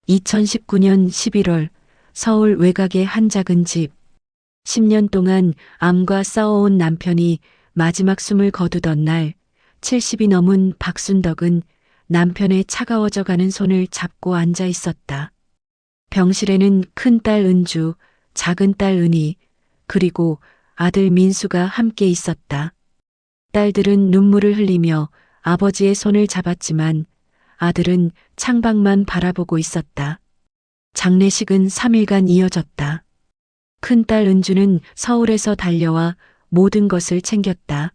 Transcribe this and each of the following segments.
2019년 11월 서울 외곽의 한 작은 집. 10년 동안 암과 싸워온 남편이 마지막 숨을 거두던 날 70이 넘은 박순덕은 남편의 차가워져 가는 손을 잡고 앉아 있었다. 병실에는 큰딸 은주, 작은딸 은희, 그리고 아들 민수가 함께 있었다. 딸들은 눈물을 흘리며 아버지의 손을 잡았지만 아들은 창밖만 바라보고 있었다. 장례식은 3일간 이어졌다. 큰딸 은주는 서울에서 달려와 모든 것을 챙겼다.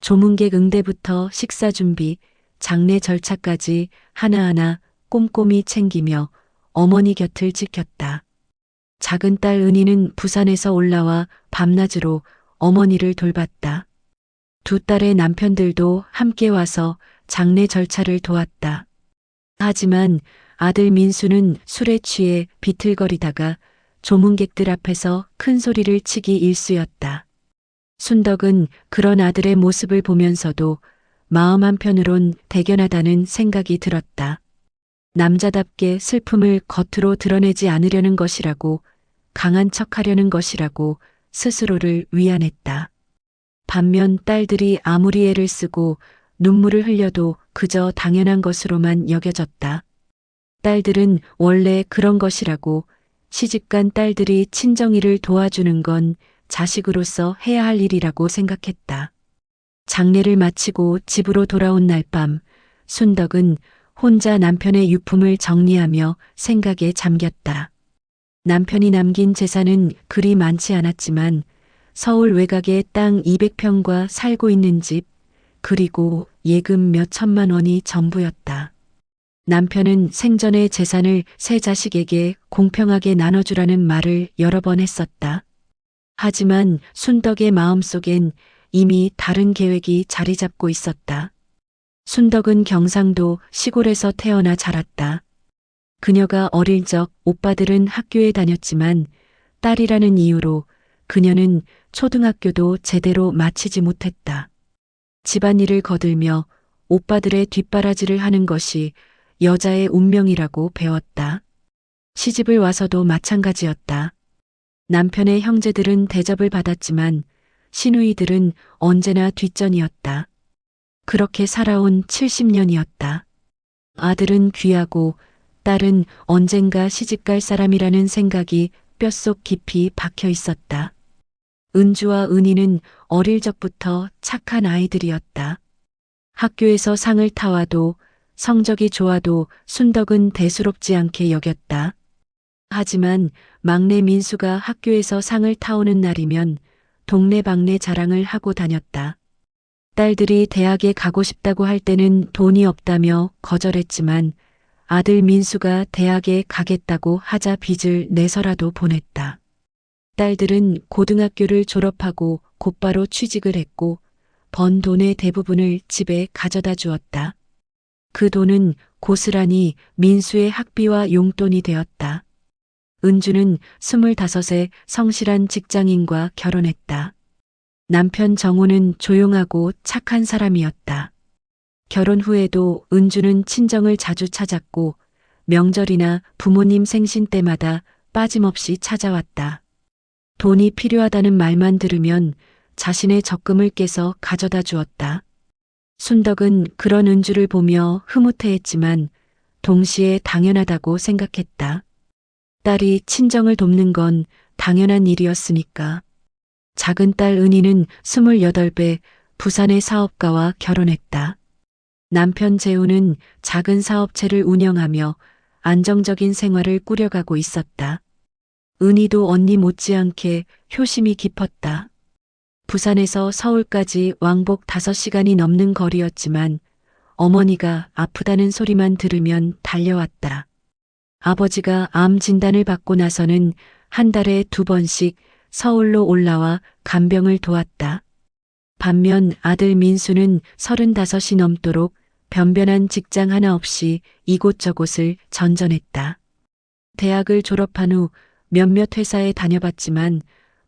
조문객 응대부터 식사 준비, 장례 절차까지 하나하나 꼼꼼히 챙기며 어머니 곁을 지켰다. 작은딸 은희는 부산에서 올라와 밤낮으로 어머니를 돌봤다. 두 딸의 남편들도 함께 와서 장례 절차를 도왔다. 하지만 아들 민수는 술에 취해 비틀거리다가 조문객들 앞에서 큰 소리를 치기 일쑤였다. 순덕은 그런 아들의 모습을 보면서도 마음 한편으론 대견하다는 생각이 들었다. 남자답게 슬픔을 겉으로 드러내지 않으려는 것이라고, 강한 척하려는 것이라고 스스로를 위안했다. 반면 딸들이 아무리 애를 쓰고 눈물을 흘려도 그저 당연한 것으로만 여겨졌다. 딸들은 원래 그런 것이라고, 시집간 딸들이 친정일을 도와주는 건 자식으로서 해야 할 일이라고 생각했다. 장례를 마치고 집으로 돌아온 날 밤, 순덕은 혼자 남편의 유품을 정리하며 생각에 잠겼다. 남편이 남긴 재산은 그리 많지 않았지만 서울 외곽에 땅 200평과 살고 있는 집, 그리고 예금 몇 천만 원이 전부였다. 남편은 생전에 재산을 세 자식에게 공평하게 나눠주라는 말을 여러 번 했었다. 하지만 순덕의 마음속엔 이미 다른 계획이 자리 잡고 있었다. 순덕은 경상도 시골에서 태어나 자랐다. 그녀가 어릴 적 오빠들은 학교에 다녔지만 딸이라는 이유로 그녀는 초등학교도 제대로 마치지 못했다. 집안일을 거들며 오빠들의 뒷바라지를 하는 것이 여자의 운명이라고 배웠다. 시집을 와서도 마찬가지였다. 남편의 형제들은 대접을 받았지만 시누이들은 언제나 뒷전이었다. 그렇게 살아온 70년이었다. 아들은 귀하고 딸은 언젠가 시집갈 사람이라는 생각이 뼛속 깊이 박혀 있었다. 은주와 은희는 어릴 적부터 착한 아이들이었다. 학교에서 상을 타와도 성적이 좋아도 순덕은 대수롭지 않게 여겼다. 하지만 막내 민수가 학교에서 상을 타오는 날이면 동네방네 자랑을 하고 다녔다. 딸들이 대학에 가고 싶다고 할 때는 돈이 없다며 거절했지만 아들 민수가 대학에 가겠다고 하자 빚을 내서라도 보냈다. 딸들은 고등학교를 졸업하고 곧바로 취직을 했고 번 돈의 대부분을 집에 가져다 주었다. 그 돈은 고스란히 민수의 학비와 용돈이 되었다. 은주는 25에 성실한 직장인과 결혼했다. 남편 정호는 조용하고 착한 사람이었다. 결혼 후에도 은주는 친정을 자주 찾았고 명절이나 부모님 생신 때마다 빠짐없이 찾아왔다. 돈이 필요하다는 말만 들으면 자신의 적금을 깨서 가져다 주었다. 순덕은 그런 은주를 보며 흐뭇해했지만 동시에 당연하다고 생각했다. 딸이 친정을 돕는 건 당연한 일이었으니까. 작은 딸 은희는 28배 부산의 사업가와 결혼했다. 남편 재우는 작은 사업체를 운영하며 안정적인 생활을 꾸려가고 있었다. 은희도 언니 못지않게 효심이 깊었다. 부산에서 서울까지 왕복 5시간이 넘는 거리였지만 어머니가 아프다는 소리만 들으면 달려왔다. 아버지가 암 진단을 받고 나서는 한 달에 2번씩 서울로 올라와 간병을 도왔다. 반면 아들 민수는 35이 넘도록 변변한 직장 하나 없이 이곳저곳을 전전했다. 대학을 졸업한 후 몇몇 회사에 다녀봤지만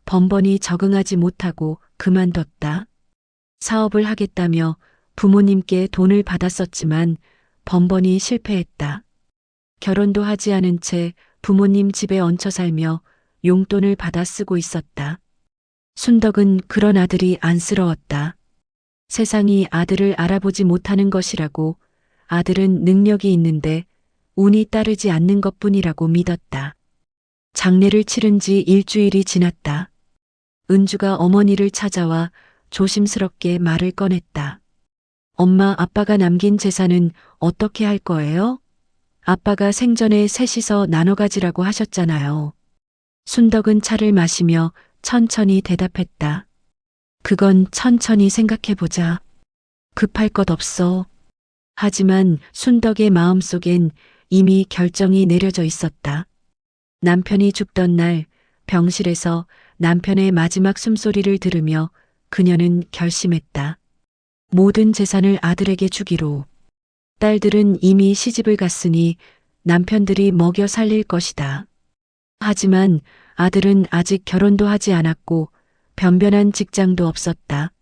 번번이 적응하지 못하고 그만뒀다. 사업을 하겠다며 부모님께 돈을 받았었지만 번번이 실패했다. 결혼도 하지 않은 채 부모님 집에 얹혀 살며 용돈을 받아 쓰고 있었다. 순덕은 그런 아들이 안쓰러웠다. 세상이 아들을 알아보지 못하는 것이라고, 아들은 능력이 있는데 운이 따르지 않는 것뿐이라고 믿었다. 장례를 치른 지 일주일이 지났다. 은주가 어머니를 찾아와 조심스럽게 말을 꺼냈다. 엄마, 아빠가 남긴 재산은 어떻게 할 거예요? 아빠가 생전에 셋이서 나눠 가지라고 하셨잖아요. 순덕은 차를 마시며 천천히 대답했다. 그건 천천히 생각해보자. 급할 것 없어. 하지만 순덕의 마음속엔 이미 결정이 내려져 있었다. 남편이 죽던 날 병실에서 남편의 마지막 숨소리를 들으며 그녀는 결심했다. 모든 재산을 아들에게 주기로. 딸들은 이미 시집을 갔으니 남편들이 먹여 살릴 것이다. 하지만 아들은 아직 결혼도 하지 않았고 변변한 직장도 없었다.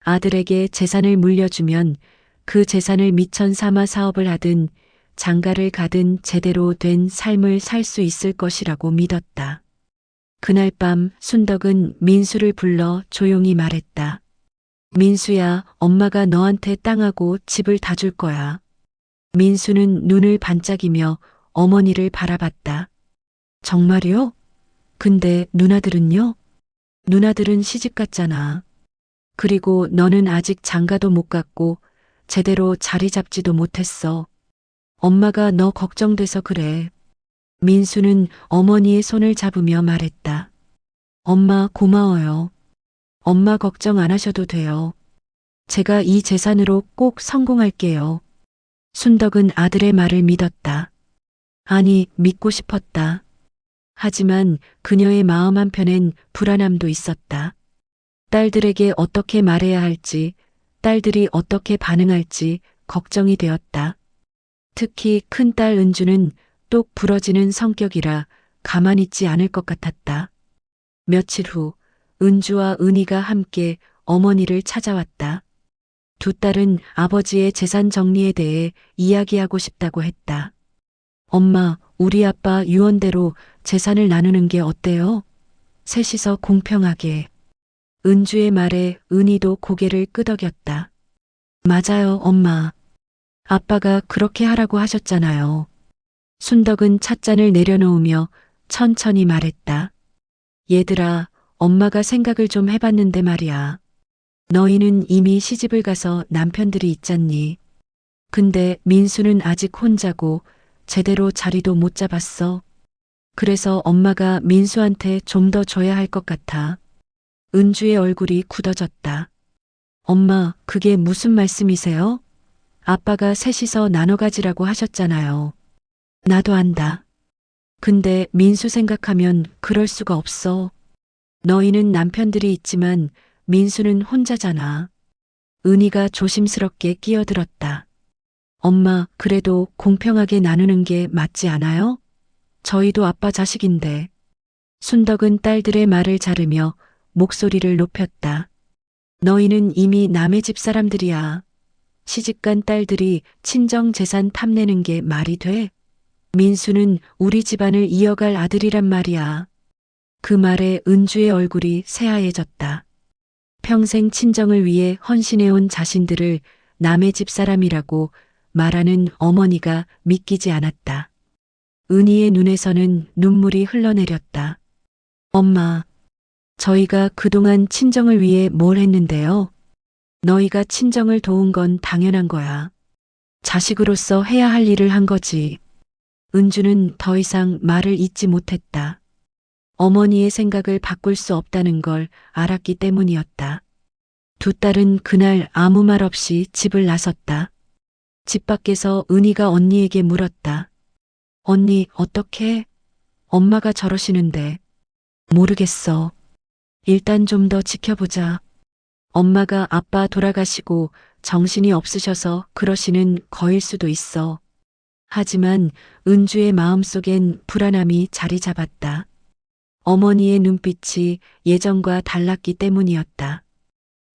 아들에게 재산을 물려주면 그 재산을 미천 삼아 사업을 하든 장가를 가든 제대로 된 삶을 살 수 있을 것이라고 믿었다. 그날 밤 순덕은 민수를 불러 조용히 말했다. 민수야, 엄마가 너한테 땅하고 집을 다 줄 거야. 민수는 눈을 반짝이며 어머니를 바라봤다. 정말요? 근데 누나들은요? 누나들은 시집 갔잖아. 그리고 너는 아직 장가도 못 갔고 제대로 자리 잡지도 못했어. 엄마가 너 걱정돼서 그래. 민수는 어머니의 손을 잡으며 말했다. 엄마 고마워요. 엄마 걱정 안 하셔도 돼요. 제가 이 재산으로 꼭 성공할게요. 순덕은 아들의 말을 믿었다. 아니, 믿고 싶었다. 하지만 그녀의 마음 한편엔 불안함도 있었다. 딸들에게 어떻게 말해야 할지, 딸들이 어떻게 반응할지 걱정이 되었다. 특히 큰딸 은주는 똑 부러지는 성격이라 가만히 있지 않을 것 같았다. 며칠 후 은주와 은희가 함께 어머니를 찾아왔다. 두 딸은 아버지의 재산 정리에 대해 이야기하고 싶다고 했다. 엄마, 우리 아빠 유언대로 재산을 나누는 게 어때요? 셋이서 공평하게. 은주의 말에 은희도 고개를 끄덕였다. 맞아요, 엄마. 아빠가 그렇게 하라고 하셨잖아요. 순덕은 찻잔을 내려놓으며 천천히 말했다. 얘들아, 엄마가 생각을 좀 해봤는데 말이야. 너희는 이미 시집을 가서 남편들이 있잖니. 근데 민수는 아직 혼자고 제대로 자리도 못 잡았어. 그래서 엄마가 민수한테 좀 더 줘야 할 것 같아. 은주의 얼굴이 굳어졌다. 엄마, 그게 무슨 말씀이세요? 아빠가 셋이서 나눠 가지라고 하셨잖아요. 나도 안다. 근데 민수 생각하면 그럴 수가 없어. 너희는 남편들이 있지만 민수는 혼자잖아. 은희가 조심스럽게 끼어들었다. 엄마, 그래도 공평하게 나누는 게 맞지 않아요? 저희도 아빠 자식인데. 순덕은 딸들의 말을 자르며 목소리를 높였다. 너희는 이미 남의 집 사람들이야. 시집간 딸들이 친정 재산 탐내는 게 말이 돼? 민수는 우리 집안을 이어갈 아들이란 말이야. 그 말에 은주의 얼굴이 새하얘졌다. 평생 친정을 위해 헌신해온 자신들을 남의 집 사람이라고 말하는 어머니가 믿기지 않았다. 은희의 눈에서는 눈물이 흘러내렸다. 엄마, 저희가 그동안 친정을 위해 뭘 했는데요? 너희가 친정을 도운 건 당연한 거야. 자식으로서 해야 할 일을 한 거지. 은주는 더 이상 말을 잇지 못했다. 어머니의 생각을 바꿀 수 없다는 걸 알았기 때문이었다. 두 딸은 그날 아무 말 없이 집을 나섰다. 집 밖에서 은희가 언니에게 물었다. 언니, 어떡해? 엄마가 저러시는데. 모르겠어. 일단 좀 더 지켜보자. 엄마가 아빠 돌아가시고 정신이 없으셔서 그러시는 거일 수도 있어. 하지만 은주의 마음속엔 불안함이 자리 잡았다. 어머니의 눈빛이 예전과 달랐기 때문이었다.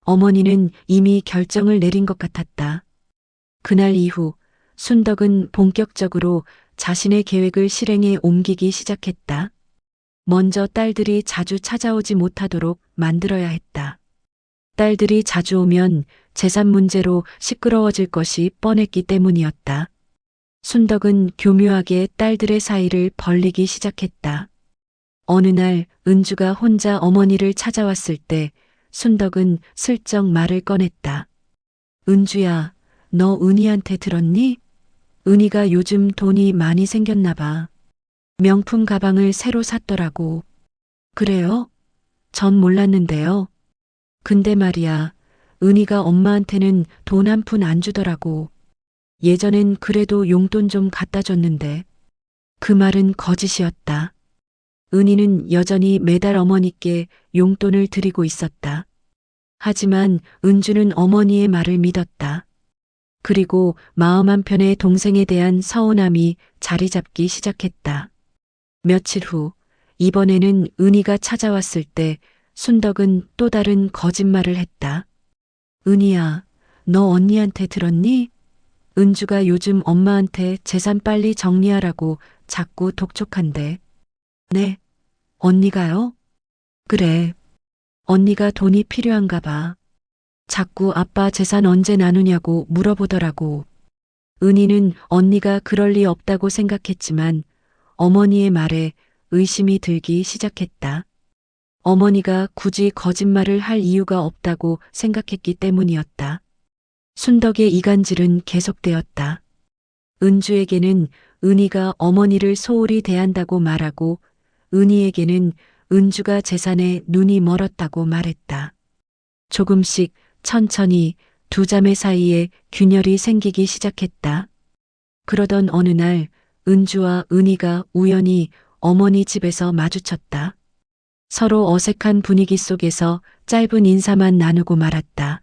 어머니는 이미 결정을 내린 것 같았다. 그날 이후 순덕은 본격적으로 자신의 계획을 실행에 옮기기 시작했다. 먼저 딸들이 자주 찾아오지 못하도록 만들어야 했다. 딸들이 자주 오면 재산 문제로 시끄러워질 것이 뻔했기 때문이었다. 순덕은 교묘하게 딸들의 사이를 벌리기 시작했다. 어느 날 은주가 혼자 어머니를 찾아왔을 때 순덕은 슬쩍 말을 꺼냈다. 은주야, 너 은희한테 들었니? 은희가 요즘 돈이 많이 생겼나 봐. 명품 가방을 새로 샀더라고. 그래요? 전 몰랐는데요. 근데 말이야, 은희가 엄마한테는 돈 한 푼 안 주더라고. 예전엔 그래도 용돈 좀 갖다 줬는데. 그 말은 거짓이었다. 은희는 여전히 매달 어머니께 용돈을 드리고 있었다. 하지만 은주는 어머니의 말을 믿었다. 그리고 마음 한편에 동생에 대한 서운함이 자리 잡기 시작했다. 며칠 후, 이번에는 은희가 찾아왔을 때 순덕은 또 다른 거짓말을 했다. 은희야, 너 언니한테 들었니? 은주가 요즘 엄마한테 재산 빨리 정리하라고 자꾸 독촉한대. 네, 언니가요? 그래, 언니가 돈이 필요한가 봐. 자꾸 아빠 재산 언제 나누냐고 물어보더라고. 은희는 언니가 그럴 리 없다고 생각했지만 어머니의 말에 의심이 들기 시작했다. 어머니가 굳이 거짓말을 할 이유가 없다고 생각했기 때문이었다. 순덕의 이간질은 계속되었다. 은주에게는 은희가 어머니를 소홀히 대한다고 말하고 은희에게는 은주가 재산에 눈이 멀었다고 말했다. 조금씩 천천히 두 자매 사이에 균열이 생기기 시작했다. 그러던 어느 날 은주와 은희가 우연히 어머니 집에서 마주쳤다. 서로 어색한 분위기 속에서 짧은 인사만 나누고 말았다.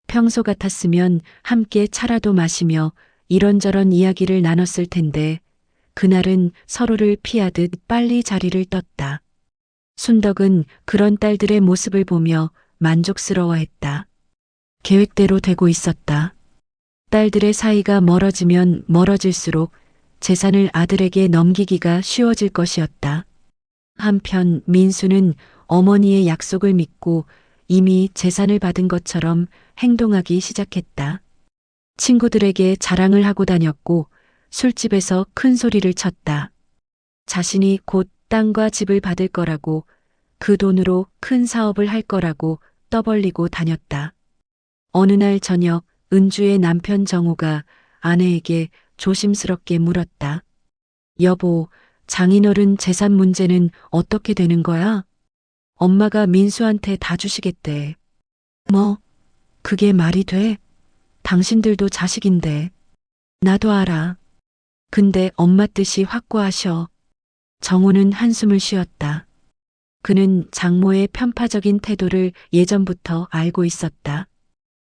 평소 같았으면 함께 차라도 마시며 이런저런 이야기를 나눴을 텐데 그날은 서로를 피하듯 빨리 자리를 떴다. 순덕은 그런 딸들의 모습을 보며 만족스러워했다. 계획대로 되고 있었다. 딸들의 사이가 멀어지면 멀어질수록 재산을 아들에게 넘기기가 쉬워질 것이었다. 한편 민수는 어머니의 약속을 믿고 이미 재산을 받은 것처럼 행동하기 시작했다. 친구들에게 자랑을 하고 다녔고 술집에서 큰 소리를 쳤다. 자신이 곧 땅과 집을 받을 거라고 그 돈으로 큰 사업을 할 거라고 떠벌리고 다녔다. 어느 날 저녁 은주의 남편 정우가 아내에게 조심스럽게 물었다. 여보, 장인어른 재산 문제는 어떻게 되는 거야? 엄마가 민수한테 다 주시겠대. 뭐, 그게 말이 돼? 당신들도 자식인데. 나도 알아. 근데 엄마 뜻이 확고하셔. 정우는 한숨을 쉬었다. 그는 장모의 편파적인 태도를 예전부터 알고 있었다.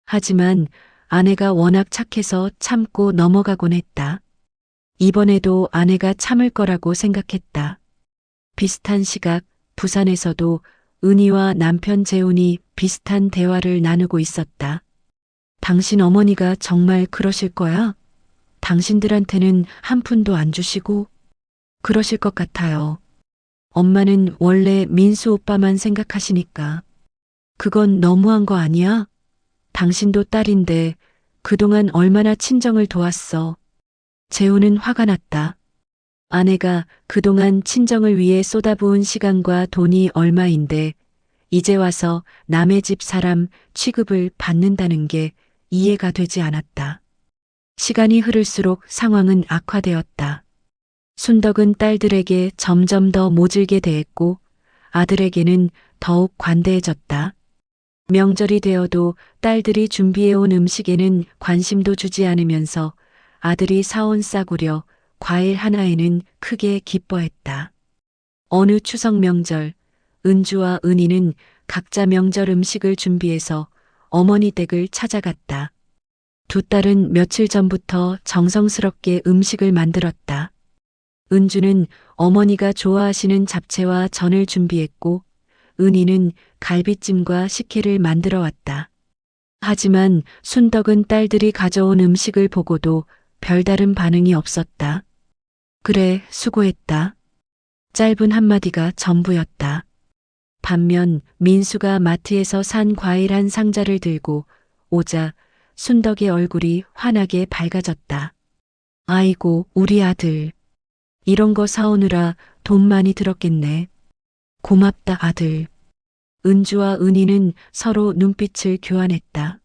하지만 아내가 워낙 착해서 참고 넘어가곤 했다. 이번에도 아내가 참을 거라고 생각했다. 비슷한 시각 부산에서도 은희와 남편 재훈이 비슷한 대화를 나누고 있었다. 당신 어머니가 정말 그러실 거야? 당신들한테는 한 푼도 안 주시고? 그러실 것 같아요. 엄마는 원래 민수 오빠만 생각하시니까. 그건 너무한 거 아니야? 당신도 딸인데 그동안 얼마나 친정을 도왔어. 재훈은 화가 났다. 아내가 그동안 친정을 위해 쏟아부은 시간과 돈이 얼마인데 이제 와서 남의 집 사람 취급을 받는다는 게 이해가 되지 않았다. 시간이 흐를수록 상황은 악화되었다. 순덕은 딸들에게 점점 더 모질게 대했고 아들에게는 더욱 관대해졌다. 명절이 되어도 딸들이 준비해온 음식에는 관심도 주지 않으면서 아들이 사온 싸구려, 과일 하나에는 크게 기뻐했다. 어느 추석 명절, 은주와 은희는 각자 명절 음식을 준비해서 어머니 댁을 찾아갔다. 두 딸은 며칠 전부터 정성스럽게 음식을 만들었다. 은주는 어머니가 좋아하시는 잡채와 전을 준비했고 은희는 갈비찜과 식혜를 만들어 왔다. 하지만 순덕은 딸들이 가져온 음식을 보고도 별다른 반응이 없었다. 그래, 수고했다. 짧은 한마디가 전부였다. 반면 민수가 마트에서 산 과일 한 상자를 들고 오자 순덕의 얼굴이 환하게 밝아졌다. 아이고, 우리 아들. 이런 거 사오느라 돈 많이 들었겠네. 고맙다, 아들. 은주와 은희는 서로 눈빛을 교환했다.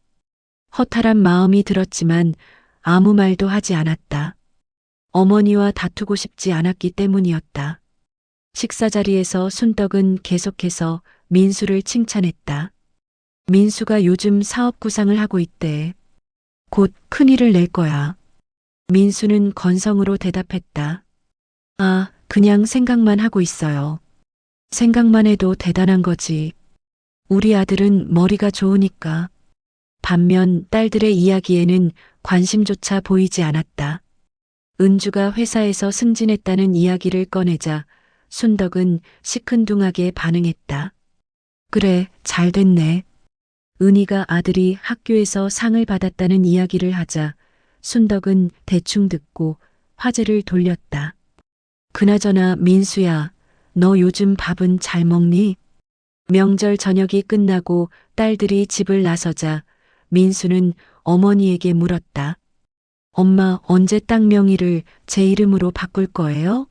허탈한 마음이 들었지만 아무 말도 하지 않았다. 어머니와 다투고 싶지 않았기 때문이었다. 식사 자리에서 순덕은 계속해서 민수를 칭찬했다. 민수가 요즘 사업 구상을 하고 있대. 곧 큰일을 낼 거야. 민수는 건성으로 대답했다. 아, 그냥 생각만 하고 있어요. 생각만 해도 대단한 거지. 우리 아들은 머리가 좋으니까. 반면 딸들의 이야기에는 관심조차 보이지 않았다. 은주가 회사에서 승진했다는 이야기를 꺼내자 순덕은 시큰둥하게 반응했다. 그래, 잘 됐네. 은희가 아들이 학교에서 상을 받았다는 이야기를 하자 순덕은 대충 듣고 화제를 돌렸다. 그나저나 민수야, 너 요즘 밥은 잘 먹니? 명절 저녁이 끝나고 딸들이 집을 나서자 민수는 어머니에게 물었다. 엄마, 언제 땅 명의를 제 이름으로 바꿀 거예요?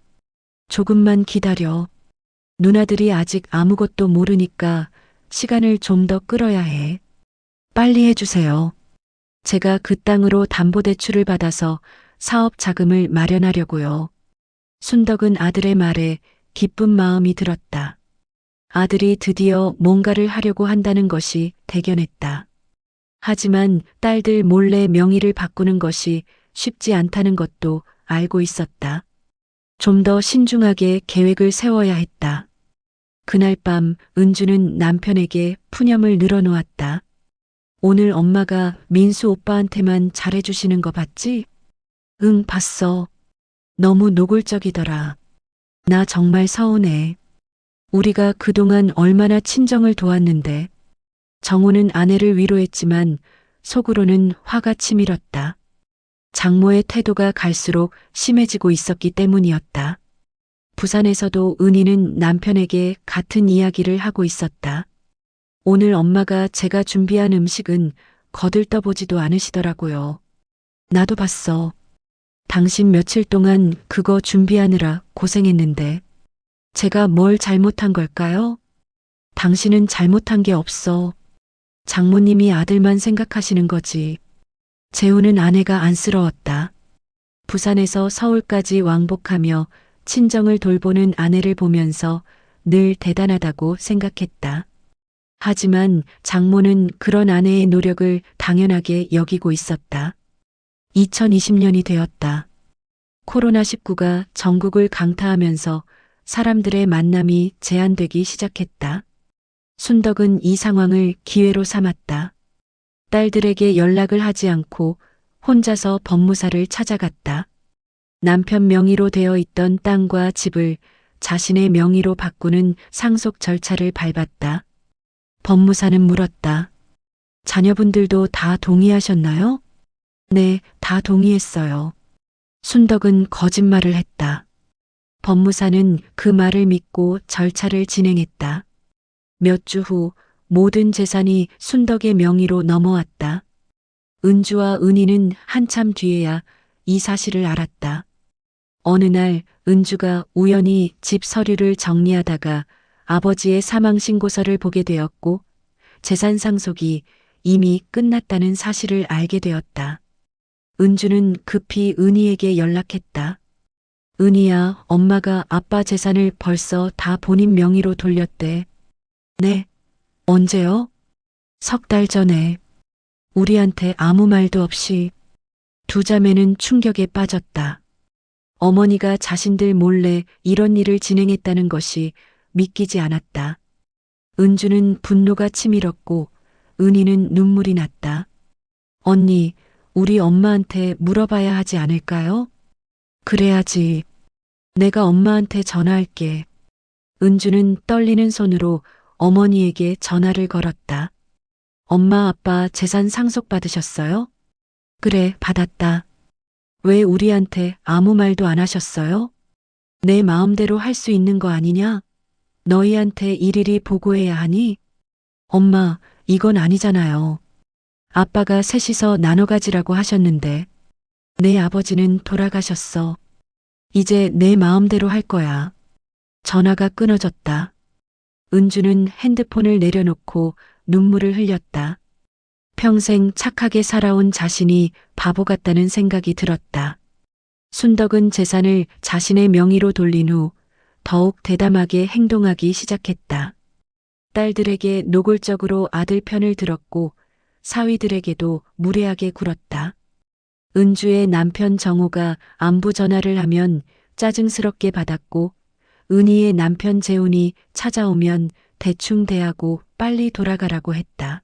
조금만 기다려. 누나들이 아직 아무것도 모르니까 시간을 좀 더 끌어야 해. 빨리 해주세요. 제가 그 땅으로 담보대출을 받아서 사업 자금을 마련하려고요. 순덕은 아들의 말에 기쁜 마음이 들었다. 아들이 드디어 뭔가를 하려고 한다는 것이 대견했다. 하지만 딸들 몰래 명의를 바꾸는 것이 쉽지 않다는 것도 알고 있었다. 좀 더 신중하게 계획을 세워야 했다. 그날 밤 은주는 남편에게 푸념을 늘어놓았다. 오늘 엄마가 민수 오빠한테만 잘해주시는 거 봤지? 응, 봤어. 너무 노골적이더라. 나 정말 서운해. 우리가 그동안 얼마나 친정을 도왔는데. 정호는 아내를 위로했지만 속으로는 화가 치밀었다. 장모의 태도가 갈수록 심해지고 있었기 때문이었다. 부산에서도 은희는 남편에게 같은 이야기를 하고 있었다. 오늘 엄마가 제가 준비한 음식은 거들떠보지도 않으시더라고요. 나도 봤어. 당신 며칠 동안 그거 준비하느라 고생했는데 제가 뭘 잘못한 걸까요? 당신은 잘못한 게 없어. 장모님이 아들만 생각하시는 거지. 재우는 아내가 안쓰러웠다. 부산에서 서울까지 왕복하며 친정을 돌보는 아내를 보면서 늘 대단하다고 생각했다. 하지만 장모는 그런 아내의 노력을 당연하게 여기고 있었다. 2020년이 되었다. 코로나19가 전국을 강타하면서 사람들의 만남이 제한되기 시작했다. 순덕은 이 상황을 기회로 삼았다. 딸들에게 연락을 하지 않고 혼자서 법무사를 찾아갔다. 남편 명의로 되어 있던 땅과 집을 자신의 명의로 바꾸는 상속 절차를 밟았다. 법무사는 물었다. 자녀분들도 다 동의하셨나요? 네, 다 동의했어요. 순덕은 거짓말을 했다. 법무사는 그 말을 믿고 절차를 진행했다. 몇 주 후 모든 재산이 순덕의 명의로 넘어왔다. 은주와 은희는 한참 뒤에야 이 사실을 알았다. 어느 날 은주가 우연히 집 서류를 정리하다가 아버지의 사망신고서를 보게 되었고 재산 상속이 이미 끝났다는 사실을 알게 되었다. 은주는 급히 은희에게 연락했다. 은희야, 엄마가 아빠 재산을 벌써 다 본인 명의로 돌렸대. 네. 언제요? 석 달 전에. 우리한테 아무 말도 없이. 두 자매는 충격에 빠졌다. 어머니가 자신들 몰래 이런 일을 진행했다는 것이 믿기지 않았다. 은주는 분노가 치밀었고 은희는 눈물이 났다. 언니, 우리 엄마한테 물어봐야 하지 않을까요? 그래야지. 내가 엄마한테 전화할게. 은주는 떨리는 손으로 어머니에게 전화를 걸었다. 엄마, 아빠 재산 상속받으셨어요? 그래, 받았다. 왜 우리한테 아무 말도 안 하셨어요? 내 마음대로 할 수 있는 거 아니냐? 너희한테 일일이 보고해야 하니? 엄마, 이건 아니잖아요. 아빠가 셋이서 나눠 가지라고 하셨는데 내 아버지는 돌아가셨어. 이제 내 마음대로 할 거야. 전화가 끊어졌다. 은주는 핸드폰을 내려놓고 눈물을 흘렸다. 평생 착하게 살아온 자신이 바보 같다는 생각이 들었다. 순덕은 재산을 자신의 명의로 돌린 후 더욱 대담하게 행동하기 시작했다. 딸들에게 노골적으로 아들 편을 들었고 사위들에게도 무례하게 굴었다. 은주의 남편 정호가 안부 전화를 하면 짜증스럽게 받았고 은희의 남편 재훈이 찾아오면 대충 대하고 빨리 돌아가라고 했다.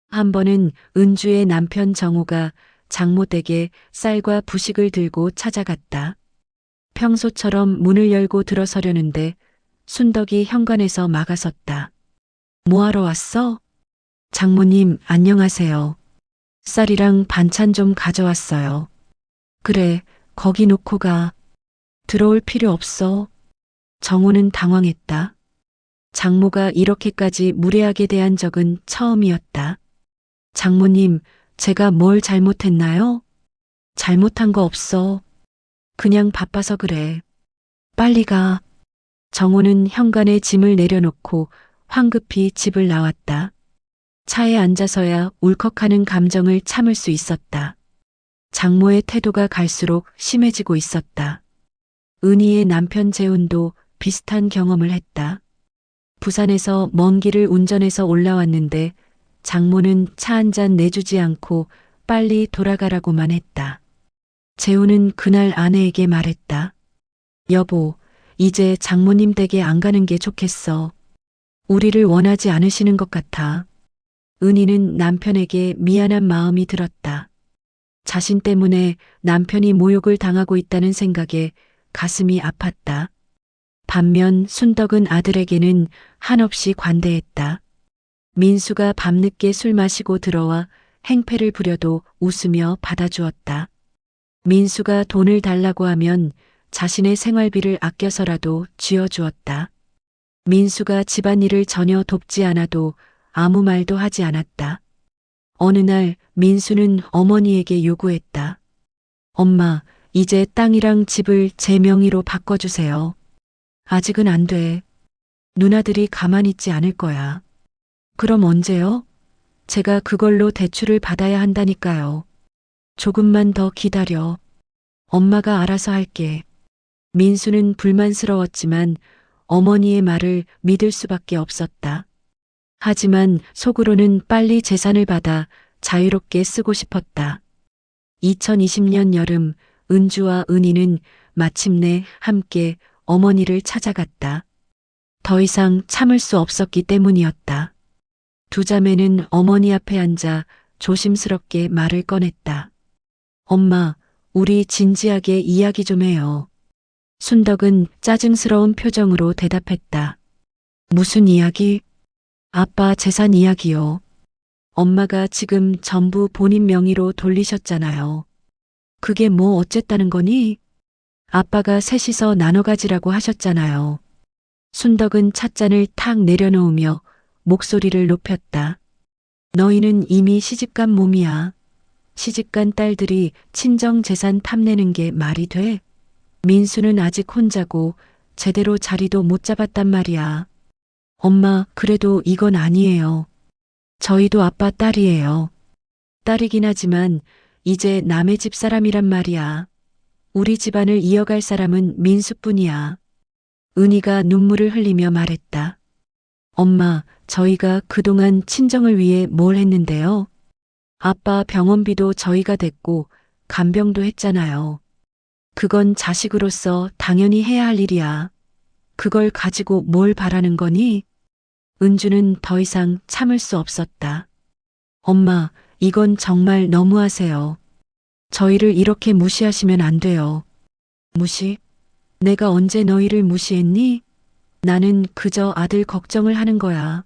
한 번은 은주의 남편 정호가 장모댁에 쌀과 부식을 들고 찾아갔다. 평소처럼 문을 열고 들어서려는데 순덕이 현관에서 막아섰다. 뭐하러 왔어? 장모님, 안녕하세요. 쌀이랑 반찬 좀 가져왔어요. 그래, 거기 놓고 가. 들어올 필요 없어. 정호는 당황했다. 장모가 이렇게까지 무례하게 대한 적은 처음이었다. 장모님, 제가 뭘 잘못했나요? 잘못한 거 없어. 그냥 바빠서 그래. 빨리 가. 정호는 현관에 짐을 내려놓고 황급히 집을 나왔다. 차에 앉아서야 울컥하는 감정을 참을 수 있었다. 장모의 태도가 갈수록 심해지고 있었다. 은희의 남편 재훈도 비슷한 경험을 했다. 부산에서 먼 길을 운전해서 올라왔는데 장모는 차 한 잔 내주지 않고 빨리 돌아가라고만 했다. 재훈은 그날 아내에게 말했다. 여보, 이제 장모님 댁에 안 가는 게 좋겠어. 우리를 원하지 않으시는 것 같아. 은희는 남편에게 미안한 마음이 들었다. 자신 때문에 남편이 모욕을 당하고 있다는 생각에 가슴이 아팠다. 반면 순덕은 아들에게는 한없이 관대했다. 민수가 밤늦게 술 마시고 들어와 행패를 부려도 웃으며 받아주었다. 민수가 돈을 달라고 하면 자신의 생활비를 아껴서라도 쥐어주었다. 민수가 집안일을 전혀 돕지 않아도 아무 말도 하지 않았다. 어느 날 민수는 어머니에게 요구했다. 엄마, 이제 땅이랑 집을 제 명의로 바꿔주세요. 아직은 안 돼. 누나들이 가만히 있지 않을 거야. 그럼 언제요? 제가 그걸로 대출을 받아야 한다니까요. 조금만 더 기다려. 엄마가 알아서 할게. 민수는 불만스러웠지만 어머니의 말을 믿을 수밖에 없었다. 하지만 속으로는 빨리 재산을 받아 자유롭게 쓰고 싶었다. 2020년 여름 은주와 은희는 마침내 함께 어머니를 찾아갔다. 더 이상 참을 수 없었기 때문이었다. 두 자매는 어머니 앞에 앉아 조심스럽게 말을 꺼냈다. 엄마, 우리 진지하게 이야기 좀 해요. 순덕은 짜증스러운 표정으로 대답했다. 무슨 이야기? 아빠 재산 이야기요. 엄마가 지금 전부 본인 명의로 돌리셨잖아요. 그게 뭐 어쨌다는 거니? 아빠가 셋이서 나눠 가지라고 하셨잖아요. 순덕은 찻잔을 탁 내려놓으며 목소리를 높였다. 너희는 이미 시집간 몸이야. 시집간 딸들이 친정 재산 탐내는 게 말이 돼? 민수는 아직 혼자고 제대로 자리도 못 잡았단 말이야. 엄마, 그래도 이건 아니에요. 저희도 아빠 딸이에요. 딸이긴 하지만 이제 남의 집 사람이란 말이야. 우리 집안을 이어갈 사람은 민수뿐이야. 은희가 눈물을 흘리며 말했다. 엄마, 저희가 그동안 친정을 위해 뭘 했는데요. 아빠 병원비도 저희가 댔고 간병도 했잖아요. 그건 자식으로서 당연히 해야 할 일이야. 그걸 가지고 뭘 바라는 거니? 은주는 더 이상 참을 수 없었다. 엄마, 이건 정말 너무하세요. 저희를 이렇게 무시하시면 안 돼요. 무시? 내가 언제 너희를 무시했니? 나는 그저 아들 걱정을 하는 거야.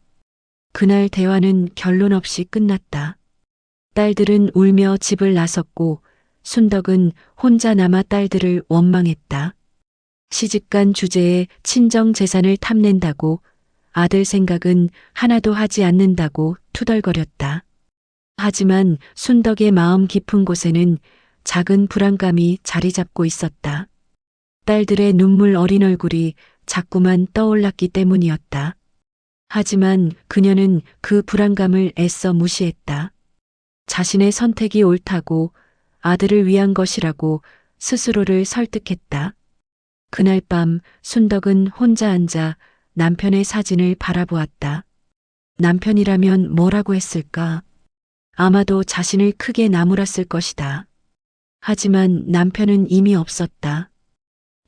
그날 대화는 결론 없이 끝났다. 딸들은 울며 집을 나섰고 순덕은 혼자 남아 딸들을 원망했다. 시집간 주제에 친정 재산을 탐낸다고 아들 생각은 하나도 하지 않는다고 투덜거렸다. 하지만 순덕의 마음 깊은 곳에는 작은 불안감이 자리 잡고 있었다. 딸들의 눈물 어린 얼굴이 자꾸만 떠올랐기 때문이었다. 하지만 그녀는 그 불안감을 애써 무시했다. 자신의 선택이 옳다고 아들을 위한 것이라고 스스로를 설득했다. 그날 밤 순덕은 혼자 앉아 남편의 사진을 바라보았다. 남편이라면 뭐라고 했을까? 아마도 자신을 크게 나무랐을 것이다. 하지만 남편은 이미 없었다.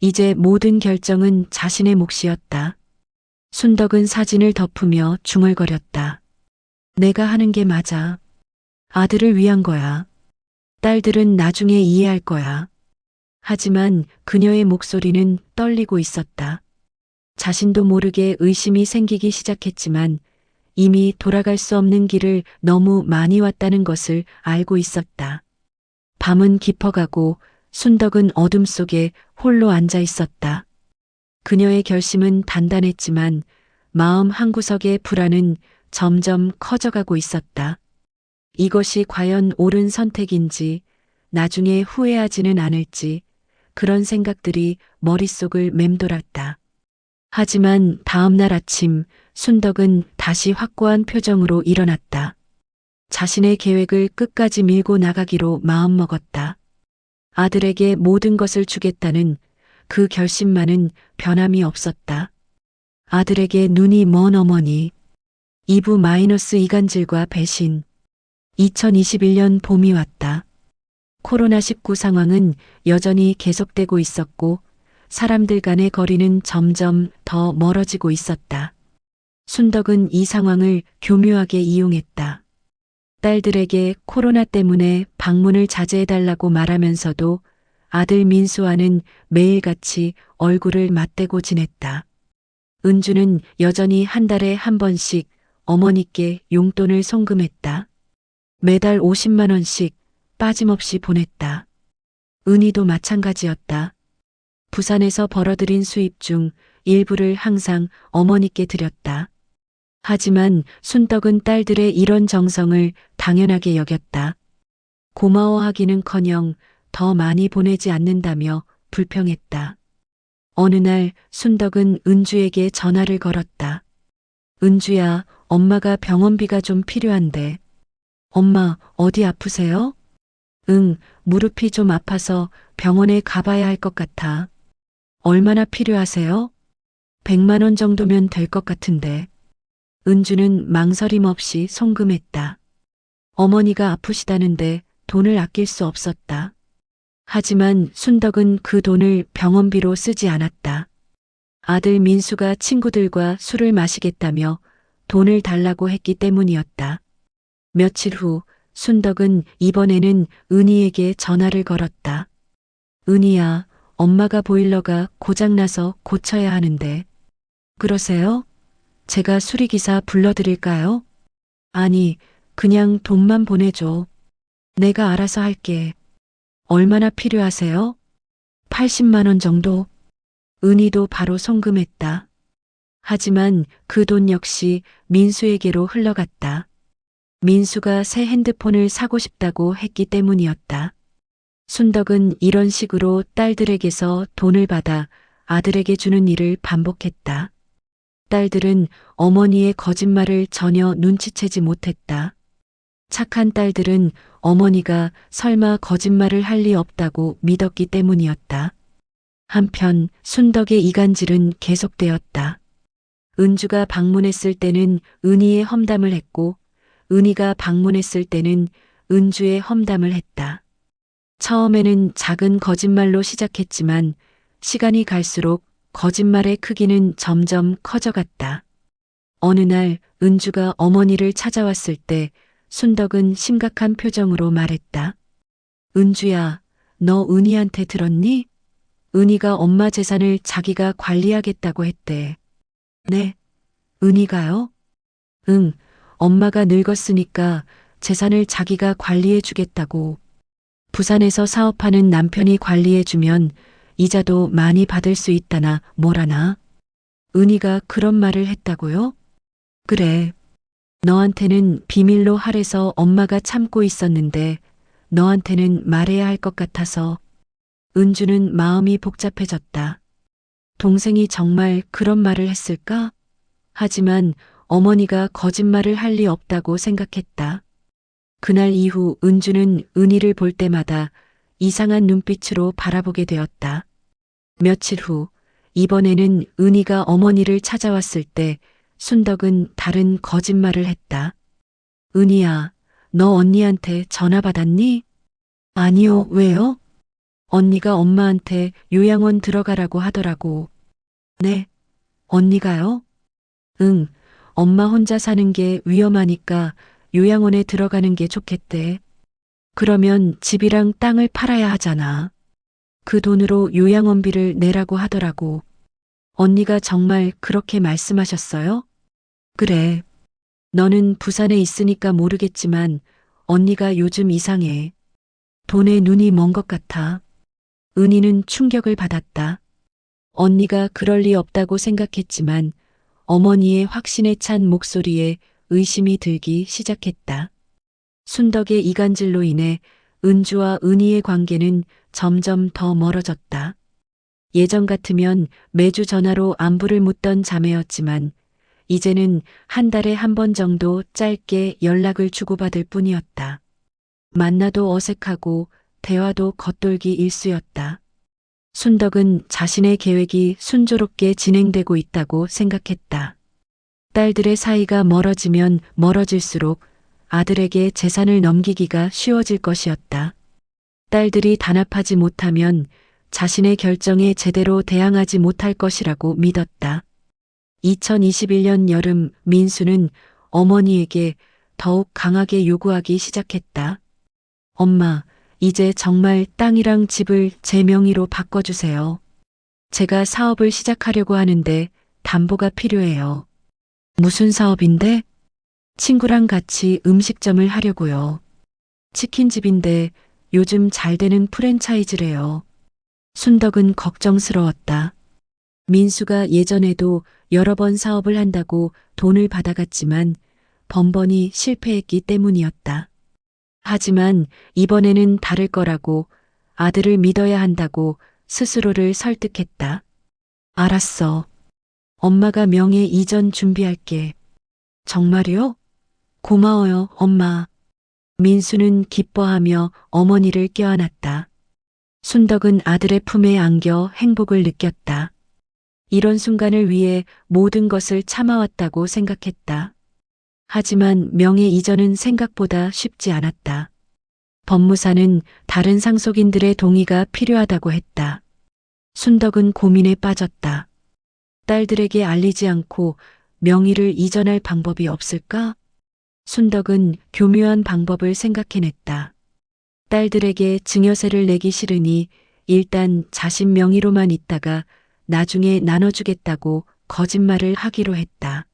이제 모든 결정은 자신의 몫이었다. 순덕은 사진을 덮으며 중얼거렸다. 내가 하는 게 맞아. 아들을 위한 거야. 딸들은 나중에 이해할 거야. 하지만 그녀의 목소리는 떨리고 있었다. 자신도 모르게 의심이 생기기 시작했지만 이미 돌아갈 수 없는 길을 너무 많이 왔다는 것을 알고 있었다. 밤은 깊어가고 순덕은 어둠 속에 홀로 앉아 있었다. 그녀의 결심은 단단했지만 마음 한구석의 불안은 점점 커져가고 있었다. 이것이 과연 옳은 선택인지, 나중에 후회하지는 않을지, 그런 생각들이 머릿속을 맴돌았다. 하지만 다음 날 아침 순덕은 다시 확고한 표정으로 일어났다. 자신의 계획을 끝까지 밀고 나가기로 마음먹었다. 아들에게 모든 것을 주겠다는 그 결심만은 변함이 없었다. 아들에게 눈이 먼 어머니, 2부 마이너스 이간질과 배신. 2021년 봄이 왔다. 코로나19 상황은 여전히 계속되고 있었고 사람들 간의 거리는 점점 더 멀어지고 있었다. 순덕은 이 상황을 교묘하게 이용했다. 딸들에게 코로나 때문에 방문을 자제해달라고 말하면서도 아들 민수와는 매일같이 얼굴을 맞대고 지냈다. 은주는 여전히 한 달에 한 번씩 어머니께 용돈을 송금했다. 매달 50만 원씩 빠짐없이 보냈다. 은희도 마찬가지였다. 부산에서 벌어들인 수입 중 일부를 항상 어머니께 드렸다. 하지만 순덕은 딸들의 이런 정성을 당연하게 여겼다. 고마워하기는커녕 더 많이 보내지 않는다며 불평했다. 어느 날 순덕은 은주에게 전화를 걸었다. 은주야, 엄마가 병원비가 좀 필요한데. 엄마, 어디 아프세요? 응, 무릎이 좀 아파서 병원에 가봐야 할 것 같아. 얼마나 필요하세요? 100만 원 정도면 될 것 같은데. 은주는 망설임 없이 송금했다. 어머니가 아프시다는데 돈을 아낄 수 없었다. 하지만 순덕은 그 돈을 병원비로 쓰지 않았다. 아들 민수가 친구들과 술을 마시겠다며 돈을 달라고 했기 때문이었다. 며칠 후 순덕은 이번에는 은희에게 전화를 걸었다. 은희야, 엄마가 보일러가 고장나서 고쳐야 하는데. 그러세요? 제가 수리기사 불러드릴까요? 아니, 그냥 돈만 보내줘. 내가 알아서 할게. 얼마나 필요하세요? 80만 원 정도. 은희도 바로 송금했다. 하지만 그 돈 역시 민수에게로 흘러갔다. 민수가 새 핸드폰을 사고 싶다고 했기 때문이었다. 순덕은 이런 식으로 딸들에게서 돈을 받아 아들에게 주는 일을 반복했다. 딸들은 어머니의 거짓말을 전혀 눈치채지 못했다. 착한 딸들은 어머니가 설마 거짓말을 할 리 없다고 믿었기 때문이었다. 한편 순덕의 이간질은 계속되었다. 은주가 방문했을 때는 은희의 험담을 했고 은희가 방문했을 때는 은주의 험담을 했다. 처음에는 작은 거짓말로 시작했지만 시간이 갈수록 거짓말의 크기는 점점 커져갔다. 어느 날 은주가 어머니를 찾아왔을 때 순덕은 심각한 표정으로 말했다. 은주야, 너 은희한테 들었니? 은희가 엄마 재산을 자기가 관리하겠다고 했대. 네? 은희가요? 응, 엄마가 늙었으니까 재산을 자기가 관리해 주겠다고. 부산에서 사업하는 남편이 관리해 주면 이자도 많이 받을 수 있다나 뭐라나. 은희가 그런 말을 했다고요? 그래. 너한테는 비밀로 하래서 엄마가 참고 있었는데 너한테는 말해야 할 것 같아서. 은주는 마음이 복잡해졌다. 동생이 정말 그런 말을 했을까? 하지만 어머니가 거짓말을 할 리 없다고 생각했다. 그날 이후 은주는 은희를 볼 때마다 이상한 눈빛으로 바라보게 되었다. 며칠 후, 이번에는 은희가 어머니를 찾아왔을 때 순덕은 다른 거짓말을 했다. 은희야, 너 언니한테 전화 받았니? 아니요, 왜요? 언니가 엄마한테 요양원 들어가라고 하더라고. 네, 언니가요? 응, 엄마 혼자 사는 게 위험하니까 요양원에 들어가는 게 좋겠대. 그러면 집이랑 땅을 팔아야 하잖아. 그 돈으로 요양원비를 내라고 하더라고. 언니가 정말 그렇게 말씀하셨어요? 그래. 너는 부산에 있으니까 모르겠지만 언니가 요즘 이상해. 돈에 눈이 먼 것 같아. 은희는 충격을 받았다. 언니가 그럴 리 없다고 생각했지만 어머니의 확신에 찬 목소리에 의심이 들기 시작했다. 순덕의 이간질로 인해 은주와 은희의 관계는 점점 더 멀어졌다. 예전 같으면 매주 전화로 안부를 묻던 자매였지만 이제는 한 달에 한 번 정도 짧게 연락을 주고받을 뿐이었다. 만나도 어색하고 대화도 겉돌기 일쑤였다. 순덕은 자신의 계획이 순조롭게 진행되고 있다고 생각했다. 딸들의 사이가 멀어지면 멀어질수록 아들에게 재산을 넘기기가 쉬워질 것이었다. 딸들이 단합하지 못하면 자신의 결정에 제대로 대항하지 못할 것이라고 믿었다. 2021년 여름 민수는 어머니에게 더욱 강하게 요구하기 시작했다. 엄마, 이제 정말 땅이랑 집을 제 명의로 바꿔주세요. 제가 사업을 시작하려고 하는데 담보가 필요해요. 무슨 사업인데? 친구랑 같이 음식점을 하려고요. 치킨집인데 요즘 잘 되는 프랜차이즈래요. 순덕은 걱정스러웠다. 민수가 예전에도 여러 번 사업을 한다고 돈을 받아갔지만 번번이 실패했기 때문이었다. 하지만 이번에는 다를 거라고 아들을 믿어야 한다고 스스로를 설득했다. 알았어. 엄마가 명예 이전 준비할게. 정말요? 고마워요, 엄마. 민수는 기뻐하며 어머니를 껴안았다. 순덕은 아들의 품에 안겨 행복을 느꼈다. 이런 순간을 위해 모든 것을 참아왔다고 생각했다. 하지만 명예 이전은 생각보다 쉽지 않았다. 법무사는 다른 상속인들의 동의가 필요하다고 했다. 순덕은 고민에 빠졌다. 딸들에게 알리지 않고 명의를 이전할 방법이 없을까? 순덕은 교묘한 방법을 생각해냈다. 딸들에게 증여세를 내기 싫으니 일단 자신 명의로만 있다가 나중에 나눠주겠다고 거짓말을 하기로 했다.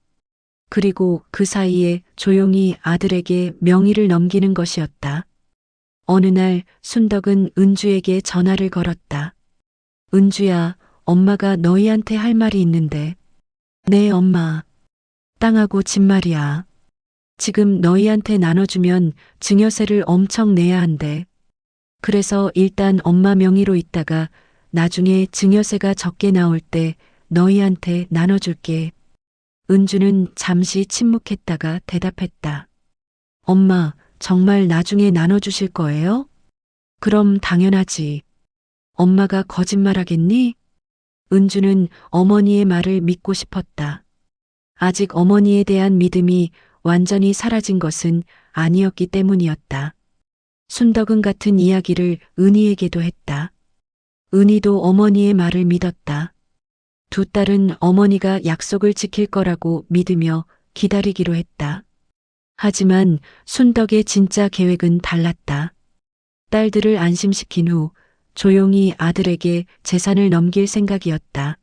그리고 그 사이에 조용히 아들에게 명의를 넘기는 것이었다. 어느 날 순덕은 은주에게 전화를 걸었다. 은주야, 엄마가 너희한테 할 말이 있는데. 네, 엄마. 땅하고 집 말이야. 지금 너희한테 나눠주면 증여세를 엄청 내야 한대. 그래서 일단 엄마 명의로 있다가 나중에 증여세가 적게 나올 때 너희한테 나눠줄게. 은주는 잠시 침묵했다가 대답했다. 엄마, 정말 나중에 나눠주실 거예요? 그럼 당연하지. 엄마가 거짓말하겠니? 은주는 어머니의 말을 믿고 싶었다. 아직 어머니에 대한 믿음이 완전히 사라진 것은 아니었기 때문이었다. 순덕은 같은 이야기를 은희에게도 했다. 은희도 어머니의 말을 믿었다. 두 딸은 어머니가 약속을 지킬 거라고 믿으며 기다리기로 했다. 하지만 순덕의 진짜 계획은 달랐다. 딸들을 안심시킨 후 조용히 아들에게 재산을 넘길 생각이었다.